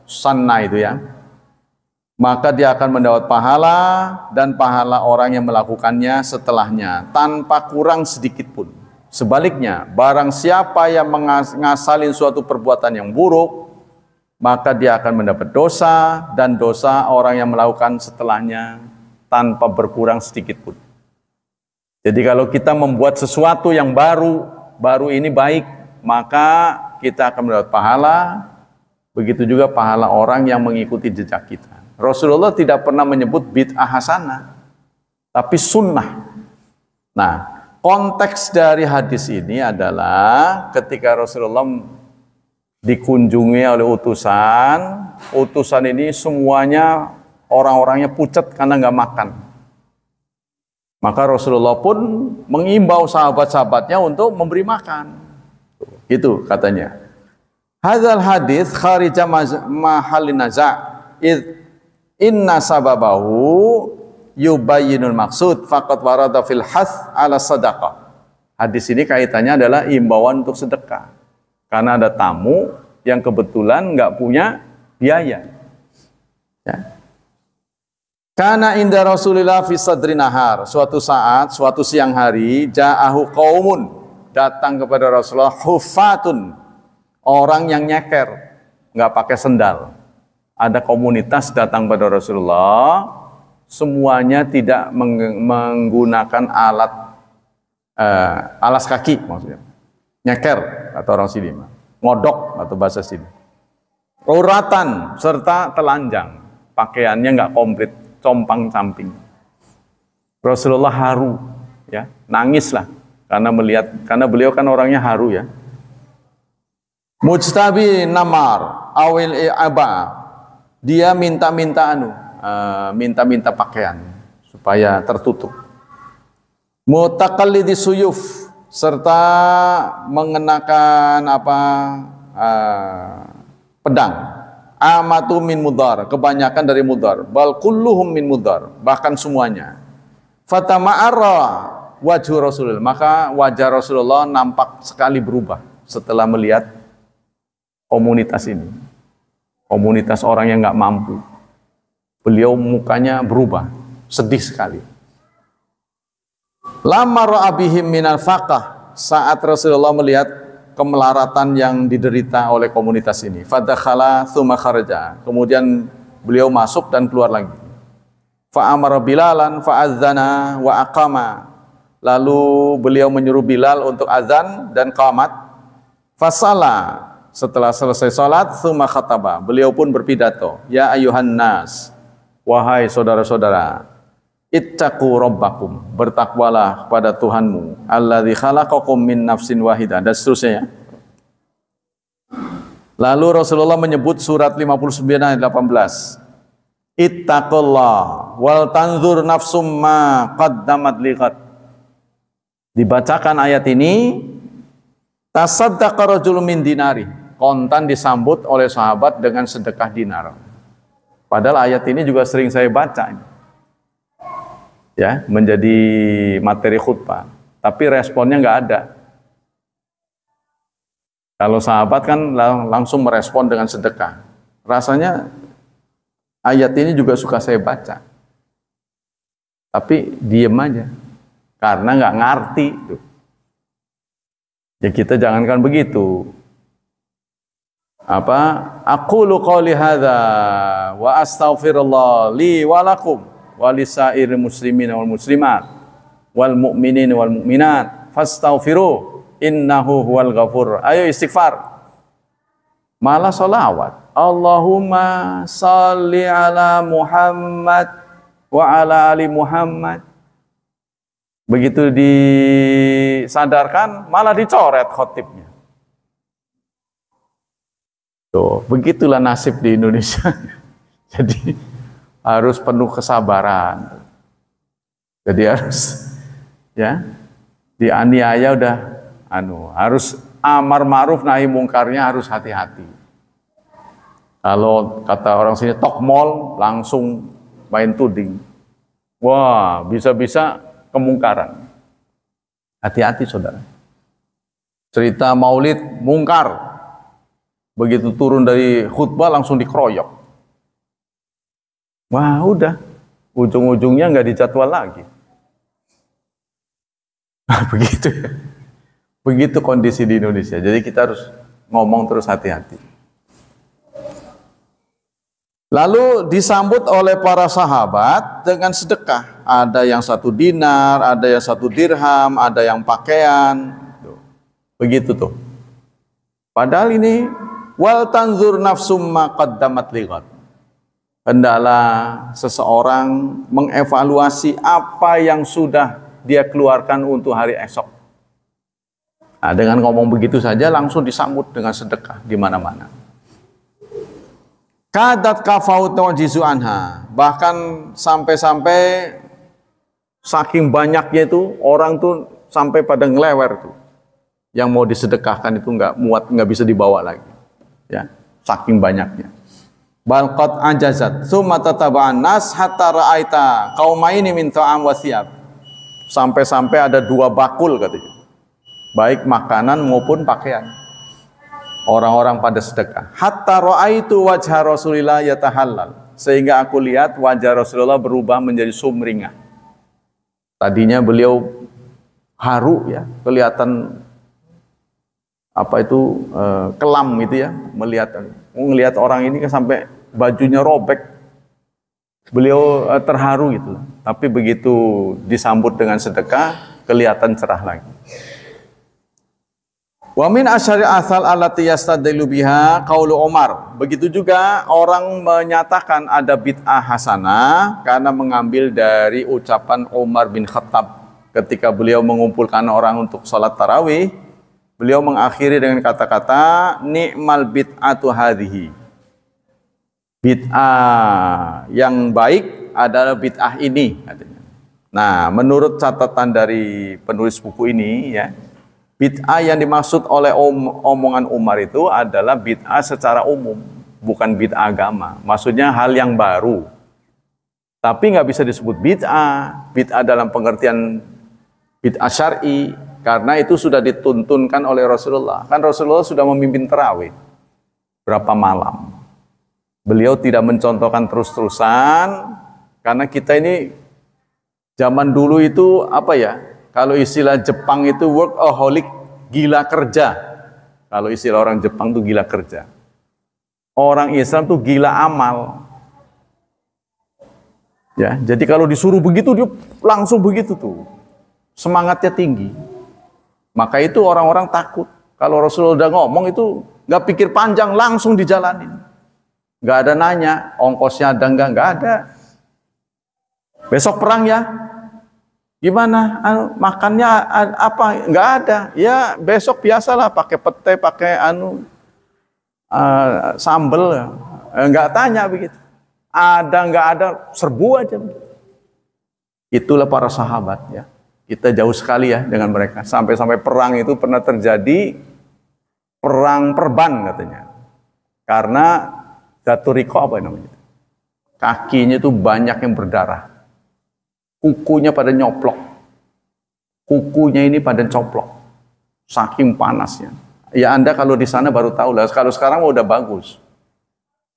sunnah itu ya, maka dia akan mendapat pahala dan pahala orang yang melakukannya setelahnya tanpa kurang sedikit pun. Sebaliknya, barang siapa yang ngasalin suatu perbuatan yang buruk, maka dia akan mendapat dosa dan dosa orang yang melakukan setelahnya tanpa berkurang sedikit pun. Jadi kalau kita membuat sesuatu yang baru ini baik, maka kita akan mendapat pahala, begitu juga pahala orang yang mengikuti jejak kita. Rasulullah tidak pernah menyebut bid'ah hasanah, tapi sunnah. Nah, konteks dari hadis ini adalah ketika Rasulullah dikunjungi oleh utusan ini semuanya orang-orangnya pucat karena nggak makan. Maka Rasulullah pun mengimbau sahabat-sahabatnya untuk memberi makan. Itu katanya. Hadzal hadis kharija mahallin naza' inna sababahu yubayyinul maksud faqad warada fil hath ala sadaqah. Hadis ini kaitannya adalah imbauan untuk sedekah. Karena ada tamu yang kebetulan nggak punya biaya. Ya. Karena inda Rasulillah fi sadri nahar, suatu saat, suatu siang hari, ja'ahu qaumun, datang kepada Rasulullah hufatun, orang yang nyeker, nggak pakai sendal. Ada komunitas datang pada Rasulullah, semuanya tidak menggunakan alas kaki maksudnya. Nyeker atau orang sini, ngodok atau bahasa sini. Uratan serta telanjang, pakaiannya nggak komplit, compang-camping. Rasulullah haru, ya, nangislah karena beliau kan orangnya haru ya. Mujtabi namar awil aba, dia minta-minta pakaian supaya tertutup. Mutakallidi suyuf, serta mengenakan pedang. Amatu min mudar, kebanyakan dari mudar. Bal kulluhum min mudar, bahkan semuanya. Fatama'arra wajhu Rasulullah, maka wajah Rasulullah nampak sekali berubah setelah melihat komunitas ini. Komunitas orang yang nggak mampu. Beliau mukanya berubah, sedih sekali. Lama ra'a bihim minal faqah, saat Rasulullah melihat kemelaratan yang diderita oleh komunitas ini. Fadakhala tsumma kharaja. Kemudian beliau masuk dan keluar lagi. Fa amara Bilalan fa adzana wa aqama. Lalu beliau menyuruh Bilal untuk azan dan qamat. Fasala Setelah selesai salat, tsumma khataba. Beliau pun berpidato, ya ayuhan nas, wahai saudara-saudara, ittaqu rabbakum, bertakwalah kepada Tuhanmu, alladzi khalaqakum min nafsin wahidah, dan seterusnya. Lalu Rasulullah menyebut surat 59 ayat 18. Ittaqullah wal tanzur nafsum ma qaddamat liqad. Dibacakan ayat ini, tasaddaqa rajulun min dinari. Kontan disambut oleh sahabat dengan sedekah dinar. Padahal ayat ini juga sering saya baca. Ya, menjadi materi khutbah. Tapi responnya nggak ada. Kalau sahabat kan langsung merespon dengan sedekah. Rasanya ayat ini juga suka saya baca. Tapi diem aja. Karena nggak ngerti. Ya kita jangankan begitu. Aqulu qouli hadza wa astaghfirullah li wa lakum wa lisairil muslimin wal muslimat wal mu'minin wal mu'minat fastaghfiru innahu huwal ghafur. Ayo istighfar. Malah sholawat. Allahumma salli ala Muhammad wa ala ali Muhammad. Begitu disadarkan malah dicoret khotibnya. Tuh, begitulah nasib di Indonesia. Jadi harus penuh kesabaran. Jadi harus ya dianiaya udah harus amar ma'ruf nahi mungkarnya harus hati-hati. Kalau kata orang sini tokmol langsung main tuding. Wah, bisa-bisa kemungkaran. Hati-hati saudara. Cerita maulid mungkar. Begitu turun dari khutbah langsung dikeroyok. Wah udah, ujung-ujungnya nggak dijadwal lagi. Begitu ya. Begitu kondisi di Indonesia. Jadi kita harus ngomong terus hati-hati. Lalu disambut oleh para sahabat dengan sedekah. Ada yang 1 dinar, ada yang 1 dirham, ada yang pakaian. Begitu tuh. Padahal ini wal tanzur nafsum ma qaddamat lighad. Hendaklah seseorang mengevaluasi apa yang sudah dia keluarkan untuk hari esok. Nah, dengan ngomong begitu saja langsung disambut dengan sedekah di mana-mana. Kadat kafaut tu'jizu anha. Bahkan sampai-sampai saking banyaknya itu orang tuh sampai pada ngelewer tuh. Yang mau disedekahkan itu nggak muat, nggak bisa dibawa lagi. Ya, saking banyaknya. Balqat ajazat tsumma tataba'an nas hatta ra'aita qaumaini min ta'am wa thiyab. Sampai-sampai ada 2 bakul katanya. Baik makanan maupun pakaian. Orang-orang pada sedekah. Hatta ra'aitu wajha Rasulillah yatahallal. Sehingga aku lihat wajah Rasulullah berubah menjadi sumringah. Tadinya beliau haru ya, kelihatan kelam gitu ya, melihat orang ini kan sampai bajunya robek, beliau terharu gitu. Tapi begitu disambut dengan sedekah kelihatan cerah lagi. Wa min asyari asal allati yastadillu biha qaulu Umar. Begitu juga orang menyatakan ada bid'ah hasanah karena mengambil dari ucapan Umar bin Khattab ketika beliau mengumpulkan orang untuk salat tarawih. Beliau mengakhiri dengan kata-kata ni'mal bid'atu hadhihi. Bid'ah yang baik adalah bid'ah ini katanya. Nah, menurut catatan dari penulis buku ini ya, bid'ah yang dimaksud oleh omongan Umar itu adalah bid'ah secara umum, bukan bid'ah agama. Maksudnya hal yang baru. Tapi nggak bisa disebut bid'ah. Bid'ah dalam pengertian bid'ah syar'i. Karena itu sudah dituntunkan oleh Rasulullah. Kan Rasulullah sudah memimpin tarawih berapa malam. Beliau tidak mencontohkan terus-terusan. Karena kita ini zaman dulu itu kalau istilah Jepang itu workaholic, gila kerja. Kalau istilah orang Jepang itu gila kerja. Orang Islam itu gila amal. Ya, jadi kalau disuruh begitu dia langsung begitu tuh. Semangatnya tinggi. Maka itu orang-orang takut Kalau Rasulullah udah ngomong itu nggak pikir panjang, langsung dijalanin. Nggak ada nanya, ongkosnya ada nggak ada. Besok perang ya, gimana? Makannya apa? Nggak ada. Ya besok biasalah, pakai pete, pakai sambel. Nggak tanya begitu. Ada nggak ada, serbu aja. Itulah para sahabat ya. Kita jauh sekali ya dengan mereka. Sampai-sampai perang itu pernah terjadi perang perban katanya. Karena Zaturiko apa namanya? Kakinya itu banyak yang berdarah. Kukunya pada nyoplok. Kukunya ini pada coplok. Saking panasnya. Ya Anda kalau di sana baru tahu lah. Kalau sekarang udah bagus.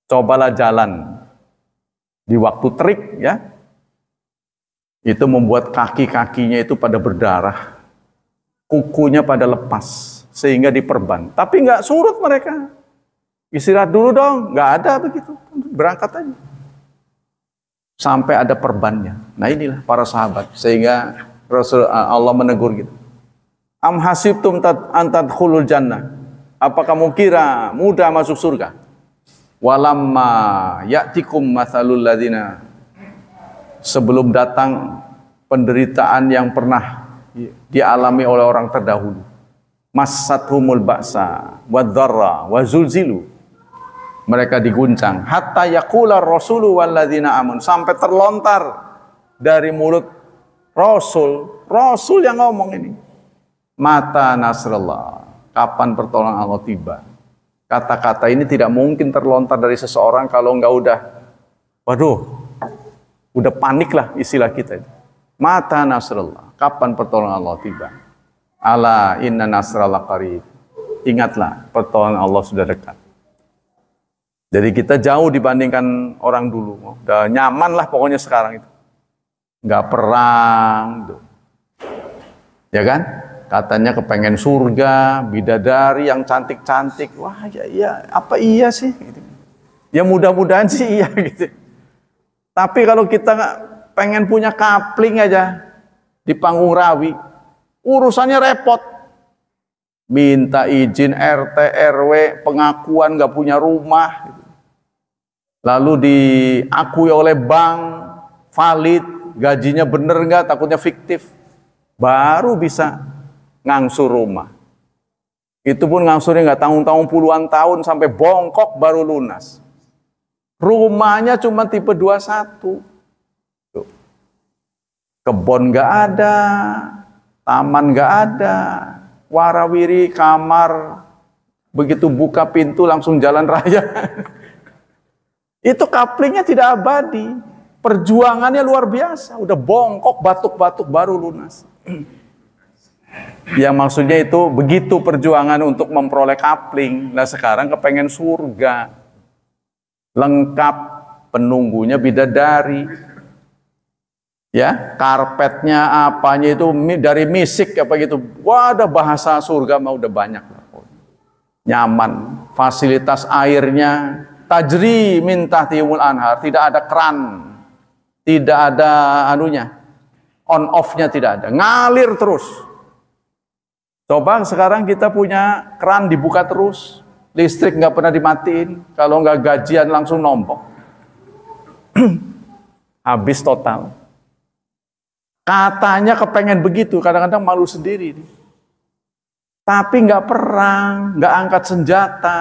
Cobalah jalan di waktu terik ya. Itu membuat kaki-kakinya itu pada berdarah. Kukunya pada lepas. Sehingga diperban. Tapi nggak surut mereka. Istirahat dulu dong. Nggak ada begitu. Berangkat aja. Sampai ada perbannya. Nah inilah para sahabat. Sehingga Allah menegur gitu. Am hasibtum an tadkhulul jannah. Apa kamu kira mudah masuk surga? Walamma ya'tikum mathalul ladzina, sebelum datang penderitaan yang pernah dialami oleh orang terdahulu. Massathumul ba'sa wadh-dharra wa zulzilu. Mereka diguncang hatta yaqula rasulu walladzina amun, sampai terlontar dari mulut Rasul yang ngomong ini. Mata nasrullah, kapan pertolongan Allah tiba? Kata-kata ini tidak mungkin terlontar dari seseorang kalau enggak udah panik lah istilah kita. Mata nasrullah, kapan pertolongan Allah tiba? Ala inna nasrallah qarib. Ingatlah, pertolongan Allah sudah dekat. Jadi kita jauh dibandingkan orang dulu. Udah nyaman lah pokoknya sekarang itu. Enggak perang. Tuh. Ya kan? Katanya kepengen surga, bidadari yang cantik-cantik. Wah ya, apa iya sih? Gitu. Ya mudah-mudahan sih iya gitu. Tapi kalau kita pengen punya kapling aja di panggung rawi, urusannya repot. Minta izin RT, RW, pengakuan gak punya rumah. Gitu. Lalu diakui oleh bank, valid, gajinya bener gak, takutnya fiktif. Baru bisa ngangsur rumah. Itu pun ngangsurnya nggak tanggung-tanggung puluhan tahun sampai bongkok baru lunas. Rumahnya cuma tipe 21. Tuh. Kebon nggak ada, taman nggak ada, warawiri kamar, begitu buka pintu langsung jalan raya. Itu kaplingnya tidak abadi. Perjuangannya luar biasa. Udah bongkok, batuk-batuk baru lunas. Yang maksudnya itu begitu perjuangan untuk memperoleh kapling. Nah sekarang kepengen surga. Lengkap, penunggunya bidadari. Ya, karpetnya apanya itu dari misik apa gitu. Wah, ada bahasa surga mah udah banyak. Nyaman, fasilitas airnya tajri min tahtihimul anhar, tidak ada keran. Tidak ada on off-nya tidak ada. Ngalir terus. Coba sekarang kita punya keran dibuka terus, listrik nggak pernah dimatiin, kalau nggak gajian langsung nombok, habis total. Katanya kepengen begitu, kadang-kadang malu sendiri. Tapi nggak perang, nggak angkat senjata.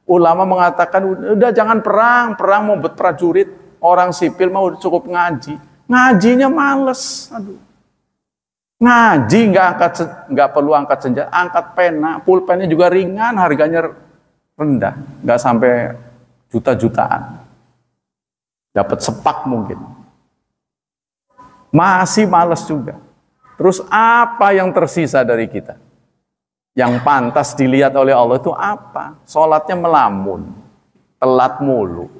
Ulama mengatakan udah jangan perang, perang mau buat prajurit, orang sipil mau cukup ngaji, ngajinya males, aduh. Ngaji nggak perlu angkat senjata, angkat pena, pulpennya juga ringan, harganya rendah, nggak sampai juta-jutaan, dapat sepak mungkin, masih males juga. Terus apa yang tersisa dari kita? Yang pantas dilihat oleh Allah itu apa? Sholatnya melamun, telat mulu,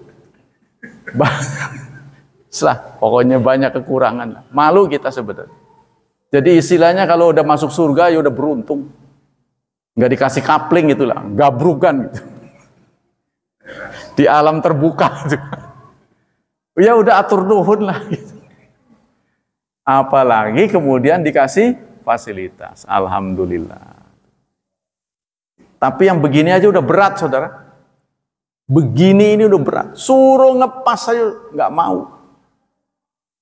pokoknya banyak kekurangan, malu kita sebetulnya. Jadi istilahnya kalau udah masuk surga ya udah beruntung. Nggak dikasih kapling itulah, gabrukan gitu. Di alam terbuka gitu. Ya udah atur nuhun lah gitu. Apalagi kemudian dikasih fasilitas. Alhamdulillah. Tapi yang begini aja udah berat, saudara. Begini ini udah berat. Suruh ngepas aja nggak mau.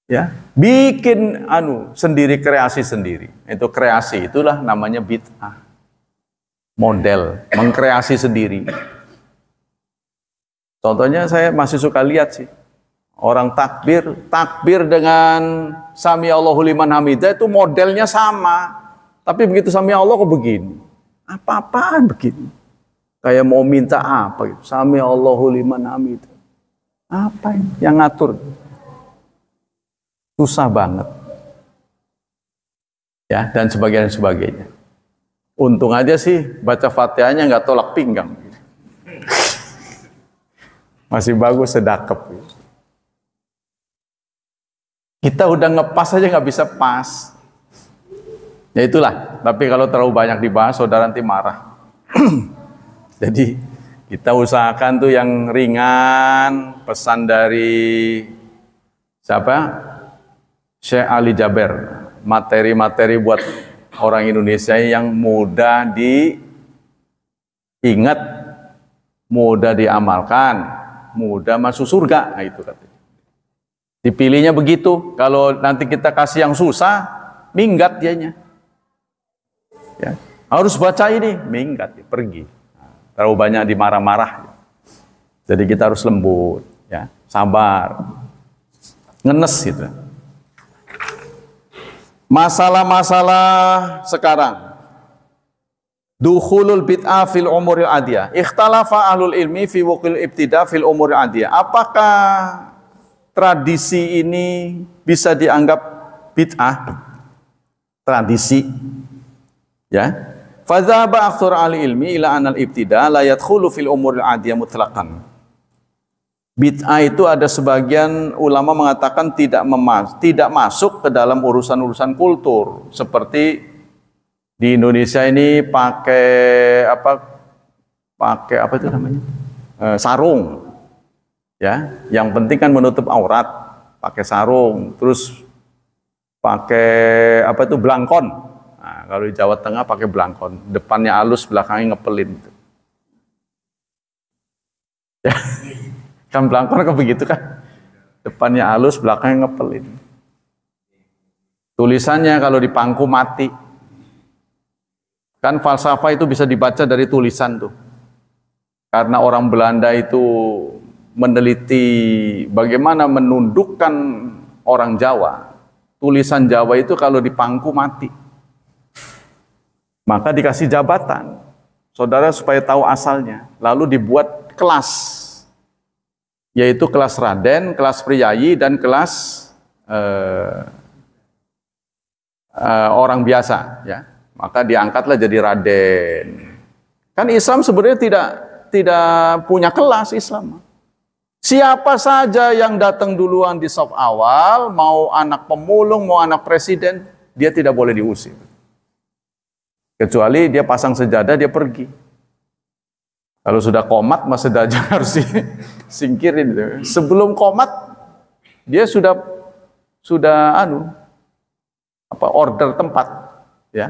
Ya, bikin sendiri, kreasi sendiri. Itu kreasi, itulah namanya bid'ah. Model, mengkreasi sendiri. Contohnya saya masih suka lihat sih. Orang takbir dengan Sami Allahu liman hamidah itu modelnya sama. Tapi begitu Sami Allah kok begini. Apa-apaan begini. Kayak mau minta apa gitu. Sami Allahu liman hamidah. Apa ini yang ngatur? Susah banget. Ya, dan sebagainya. Untung aja sih baca Fatihahnya nggak tolak pinggang. Masih bagus, sedakep. Kita udah ngepas aja nggak bisa pas. Ya itulah. Tapi kalau terlalu banyak dibahas, saudara nanti marah. Jadi kita usahakan tuh yang ringan. Pesan dari siapa? Syekh Ali Jaber. Materi-materi buat orang Indonesia yang mudah diingat, mudah diamalkan, mudah masuk surga. Nah, itu katanya. Dipilihnya begitu. Kalau nanti kita kasih yang susah, minggat dianya. Ya, harus baca ini, minggat, pergi. Terlalu banyak dimarah-marah. Jadi kita harus lembut, ya, sabar, ngenes gitu. Masalah-masalah sekarang. Dukhulul bid'ah fil umuril adiyah. Ikhtalafa ahlul ilmi fi wuqil ibtida fil umuril adiyah. Apakah tradisi ini bisa dianggap bid'ah? Tradisi. Ya. Fadzaba aktsar ahli ilmi ila anal ibtida la yadkhulu fil umuril adiyah mutlaqan. Bid'ah itu ada sebagian ulama mengatakan tidak masuk ke dalam urusan-urusan kultur. Seperti di Indonesia ini pakai apa itu namanya? Sarung. Ya, yang penting kan menutup aurat, pakai sarung, terus pakai belangkon. Nah, kalau di Jawa Tengah pakai belangkon, depannya halus, belakangnya ngepelin. Ya. Kan belangkon kan begitu kan, depannya halus, belakangnya ngepelin. Tulisannya kalau di pangku mati. Kan falsafah itu bisa dibaca dari tulisan tuh. Karena orang Belanda itu meneliti bagaimana menundukkan orang Jawa. Tulisan Jawa itu kalau di pangku mati. Maka dikasih jabatan. Saudara supaya tahu asalnya. Lalu dibuat kelas. Yaitu kelas Raden, kelas Priyayi, dan kelas orang biasa, ya. Maka diangkatlah jadi Raden. Kan Islam sebenarnya tidak punya kelas Islam. Siapa saja yang datang duluan di saf awal, mau anak pemulung, mau anak presiden, dia tidak boleh diusir. Kecuali dia pasang sejadah, dia pergi. Kalau sudah komat, mas sejadah harus disingkirin. Sebelum komat, dia sudah order tempat, ya,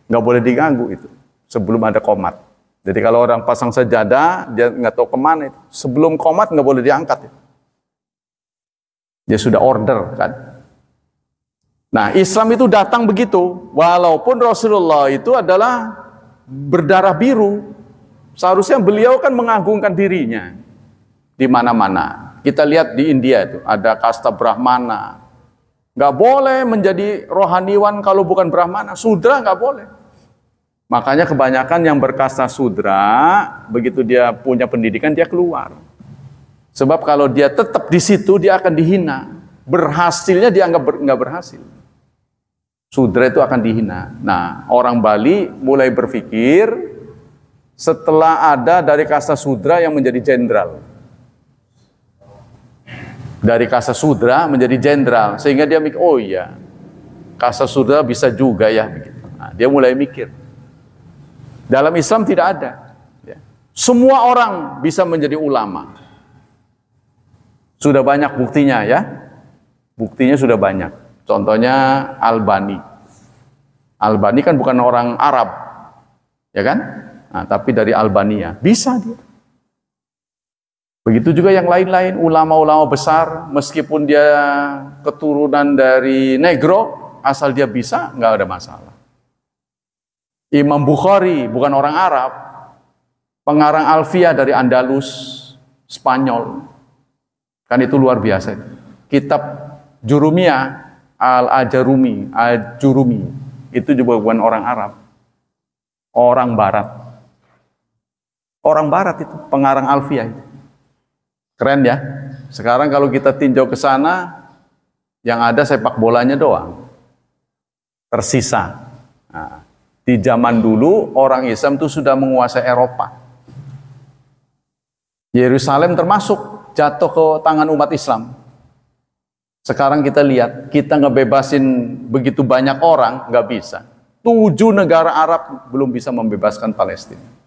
nggak boleh diganggu itu. Sebelum ada komat. Jadi kalau orang pasang sejadah, dia nggak tahu kemana itu. Sebelum komat nggak boleh diangkat. Dia sudah order, kan? Nah, Islam itu datang begitu. Walaupun Rasulullah itu adalah berdarah biru. Seharusnya beliau kan mengagungkan dirinya di mana-mana. Kita lihat di India itu ada kasta Brahmana. Nggak boleh menjadi rohaniwan kalau bukan Brahmana. Sudra nggak boleh. Makanya kebanyakan yang berkasta Sudra, begitu dia punya pendidikan dia keluar. Sebab kalau dia tetap di situ dia akan dihina. Berhasilnya dianggap nggak berhasil. Sudra itu akan dihina. Nah, orang Bali mulai berpikir setelah ada dari kasta Sudra yang menjadi jenderal. Dari kasta Sudra menjadi jenderal. Sehingga dia mikir, oh iya, kasta Sudra bisa juga ya. Nah, dia mulai mikir. Dalam Islam tidak ada. Ya. Semua orang bisa menjadi ulama. Sudah banyak buktinya ya. Buktinya sudah banyak. Contohnya Albani. Albani kan bukan orang Arab. Ya kan? Nah, tapi dari Albania bisa dia. Begitu juga yang lain-lain, ulama-ulama besar, meskipun dia keturunan dari Negro, asal dia bisa, nggak ada masalah. Imam Bukhari bukan orang Arab, pengarang Alfiyah dari Andalus, Spanyol, kan itu luar biasa. Kitab Jurumiyah, Al-Ajurumi, itu juga bukan orang Arab, orang Barat. Orang Barat itu, pengarang Alfiyah itu. Keren ya. Sekarang kalau kita tinjau ke sana, yang ada sepak bolanya doang. Tersisa. Nah, di zaman dulu, orang Islam itu sudah menguasai Eropa. Yerusalem termasuk jatuh ke tangan umat Islam. Sekarang kita lihat, kita ngebebasin begitu banyak orang, nggak bisa. 7 negara Arab belum bisa membebaskan Palestina.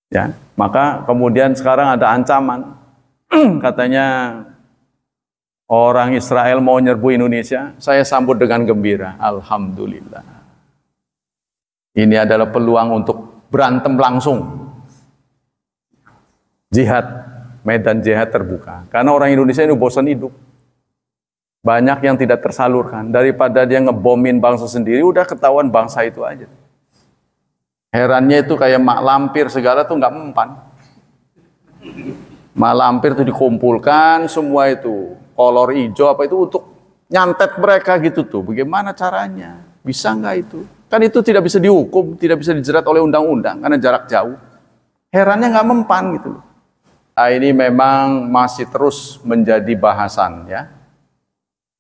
Ya, maka kemudian sekarang ada ancaman, katanya orang Israel mau nyerbu Indonesia, saya sambut dengan gembira, alhamdulillah. Ini adalah peluang untuk berantem langsung, jihad, medan jihad terbuka. Karena orang Indonesia ini bosan hidup, banyak yang tidak tersalurkan. Daripada dia ngebomin bangsa sendiri, udah ketahuan bangsa itu aja. Herannya itu kayak mak lampir segala tuh nggak mempan. Mak lampir tuh dikumpulkan semua itu kolor hijau apa itu untuk nyantet mereka gitu tuh. Bagaimana caranya? Bisa nggak itu? Kan itu tidak bisa dihukum, tidak bisa dijerat oleh undang-undang karena jarak jauh. Herannya nggak mempan gitu. Nah, ini memang masih terus menjadi bahasan ya.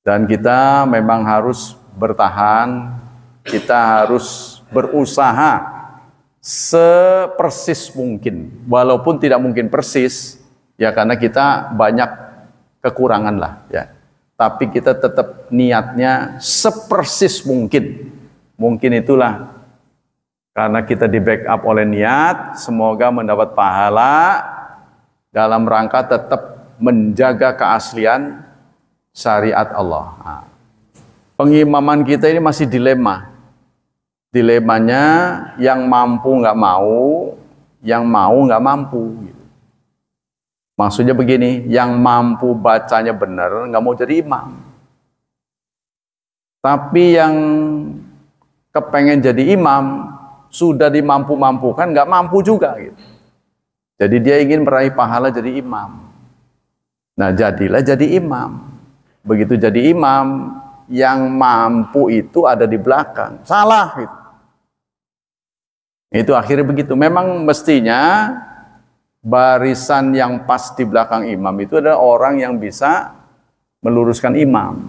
Dan kita memang harus bertahan, kita harus berusaha sepersis mungkin, walaupun tidak mungkin persis ya, karena kita banyak kekurangan lah ya, tapi kita tetap niatnya sepersis mungkin. Mungkin itulah karena kita di backup oleh niat, semoga mendapat pahala dalam rangka tetap menjaga keaslian syariat Allah. Nah, pengimaman kita ini masih dilema. Dilemanya yang mampu nggak mau, yang mau nggak mampu. Gitu. Maksudnya begini, yang mampu bacanya benar nggak mau jadi imam. Tapi yang kepengen jadi imam sudah dimampu-mampukan nggak mampu juga. Gitu. Jadi dia ingin meraih pahala jadi imam. Nah jadilah jadi imam. Begitu jadi imam, yang mampu itu ada di belakang. Salah gitu. Itu akhirnya begitu. Memang mestinya barisan yang pas di belakang imam itu adalah orang yang bisa meluruskan imam.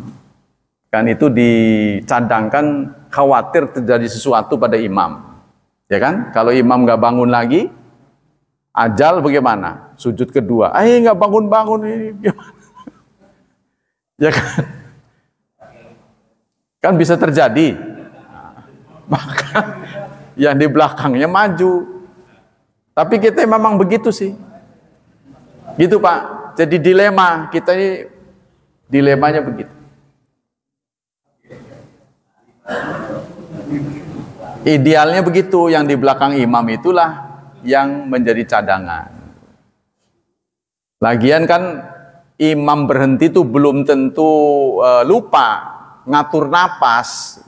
Kan itu dicadangkan khawatir terjadi sesuatu pada imam. Ya kan? Kalau imam nggak bangun lagi, ajal bagaimana? Sujud kedua. Nggak bangun-bangun ini. Ya kan? Kan bisa terjadi. Maka yang di belakangnya maju. Tapi kita memang begitu sih. Gitu Pak. Jadi dilema. Kita ini dilemanya begitu. Idealnya begitu. Yang di belakang imam itulah yang menjadi cadangan. Lagian kan imam berhenti itu belum tentu lupa ngatur napas.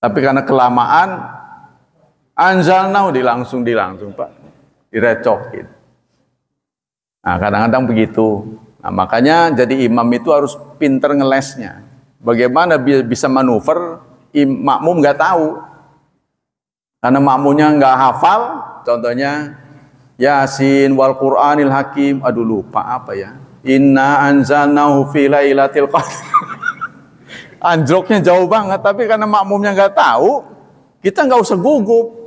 Tapi karena kelamaan anzalnau dilangsung Pak, direcokin. Nah kadang-kadang begitu. Nah makanya jadi imam itu harus pinter ngelesnya. Bagaimana bisa manuver makmum nggak tahu, karena makmumnya nggak hafal. Contohnya Yasin wal Qur'anil Hakim, aduh lupa apa ya? Inna anzalnahu fi lailatul qadar. Anjloknya jauh banget, tapi karena makmumnya nggak tahu, kita nggak usah gugup.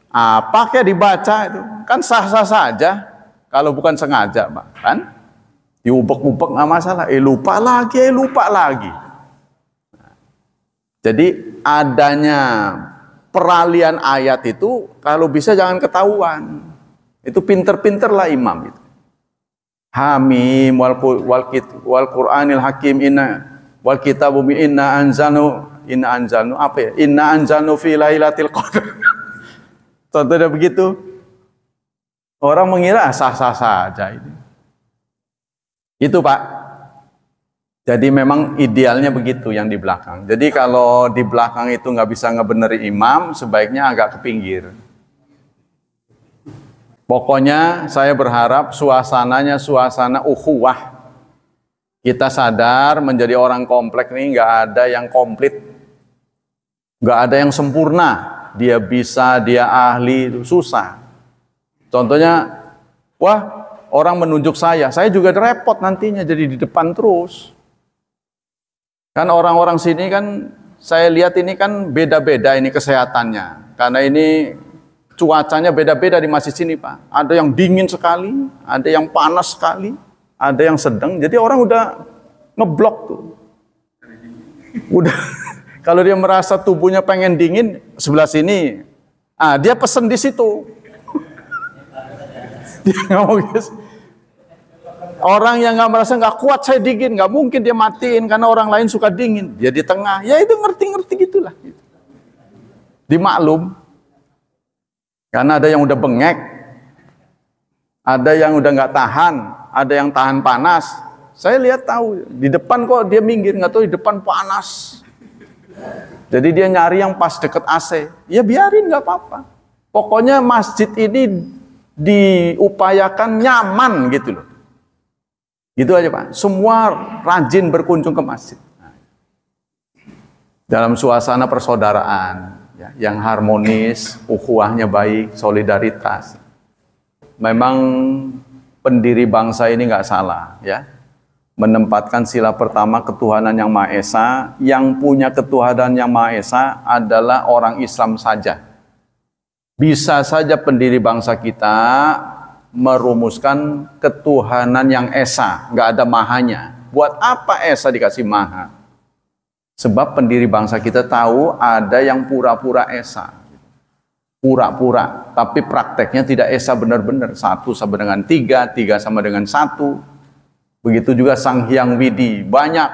Apa kayak dibaca itu kan sah-sah saja kalau bukan sengaja, Pak. Kan diubek-ubek nggak masalah. Lupa lagi. Jadi adanya peralihan ayat itu kalau bisa jangan ketahuan. Itu pinter-pinterlah imam itu. Hamim wal Qur'anil Hakim inna wal kitabu inna anzalnu Inna anzalnu apa ya? Inna anzalnu fi lailatul qadar. Contohnya begitu. Orang mengira sah-sah saja ini. Itu Pak. Jadi memang idealnya begitu yang di belakang. Jadi kalau di belakang itu nggak bisa ngebeneri imam, sebaiknya agak ke pinggir. Pokoknya saya berharap suasananya suasana ukhuwah. Kita sadar menjadi orang komplek nih nggak ada yang komplit, nggak ada yang sempurna. Dia bisa, dia ahli, itu susah. Contohnya, wah orang menunjuk saya juga repot nantinya jadi di depan terus. Kan orang-orang sini kan saya lihat ini kan beda-beda ini kesehatannya, karena ini cuacanya beda-beda di masjid sini Pak. Ada yang dingin sekali, ada yang panas sekali. Ada yang sedang, jadi orang udah ngeblok tuh. Udah, kalau dia merasa tubuhnya pengen dingin, sebelah sini. Dia pesen di situ. Dia ngomong gitu. Orang yang nggak merasa nggak kuat saya dingin, nggak mungkin dia matiin karena orang lain suka dingin. Dia di tengah, ya itu ngerti-ngerti gitulah. Dimaklum. Karena ada yang udah bengek, ada yang udah nggak tahan, ada yang tahan panas. Saya lihat tahu di depan kok dia minggir, nggak tahu di depan panas. Jadi dia nyari yang pas deket AC. Ya biarin nggak apa-apa. Pokoknya masjid ini diupayakan nyaman gitu loh. Gitu aja Pak. Semua rajin berkunjung ke masjid. Dalam suasana persaudaraan ya, yang harmonis, ukhuwahnya baik, solidaritas. Memang pendiri bangsa ini nggak salah ya, menempatkan sila pertama ketuhanan yang Maha Esa. Yang punya ketuhanan yang Maha Esa adalah orang Islam saja. Bisa saja pendiri bangsa kita merumuskan ketuhanan yang Esa, nggak ada mahanya. Buat apa Esa dikasih maha? Sebab pendiri bangsa kita tahu ada yang pura-pura Esa, pura-pura, tapi prakteknya tidak Esa benar-benar. 1 sama dengan 3, 3 sama dengan 1. Begitu juga Sang Hyang Widi, banyak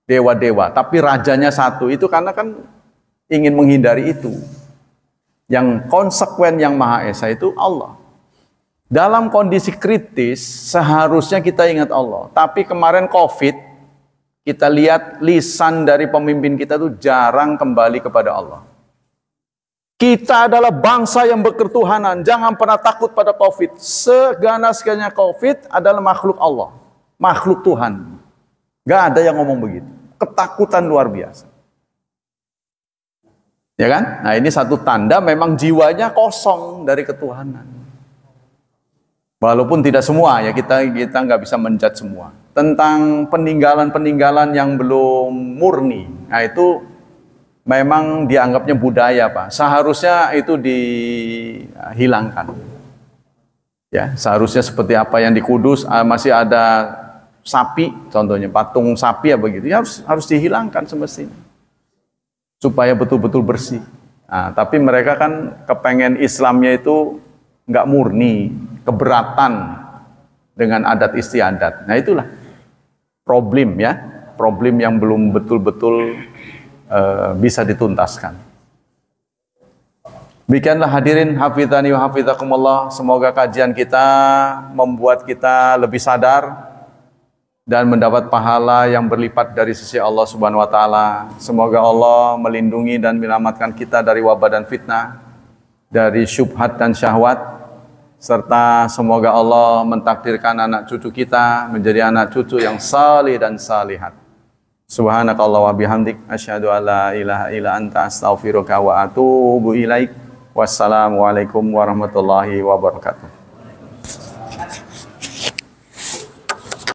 dewa-dewa, tapi rajanya 1. Itu karena kan ingin menghindari itu. Yang konsekuen yang Maha Esa itu Allah. Dalam kondisi kritis seharusnya kita ingat Allah. Tapi kemarin COVID, kita lihat lisan dari pemimpin kita itu jarang kembali kepada Allah. Kita adalah bangsa yang berketuhanan. Jangan pernah takut pada COVID. Seganas-ganasnya COVID adalah makhluk Allah. Makhluk Tuhan. Gak ada yang ngomong begitu. Ketakutan luar biasa. Ya kan? Nah ini satu tanda memang jiwanya kosong dari ketuhanan. Walaupun tidak semua ya, kita nggak bisa menjudge semua. Tentang peninggalan-peninggalan yang belum murni, nah itu memang dianggapnya budaya Pak. Seharusnya itu dihilangkan. Ya, seharusnya seperti apa yang di Kudus masih ada sapi, contohnya patung sapi ya begitu, ya harus dihilangkan semestinya. Supaya betul-betul bersih. Nah, tapi mereka kan kepengen Islamnya itu nggak murni, keberatan dengan adat istiadat. Nah itulah problem ya, problem yang belum betul-betul bisa dituntaskan. Demikianlah hadirin hafizani wa hafizakumullah. Semoga kajian kita membuat kita lebih sadar dan mendapat pahala yang berlipat dari sisi Allah Subhanahu wa taala. Semoga Allah melindungi dan menyelamatkan kita dari wabah dan fitnah, dari syubhat dan syahwat, serta semoga Allah mentakdirkan anak cucu kita menjadi anak cucu yang salih dan salihat. Subhanakallah wa bihamdik asyhadu an la ilaha illa anta astaghfiruka wa atubu ilaik. Wassalamualaikum warahmatullahi wabarakatuh.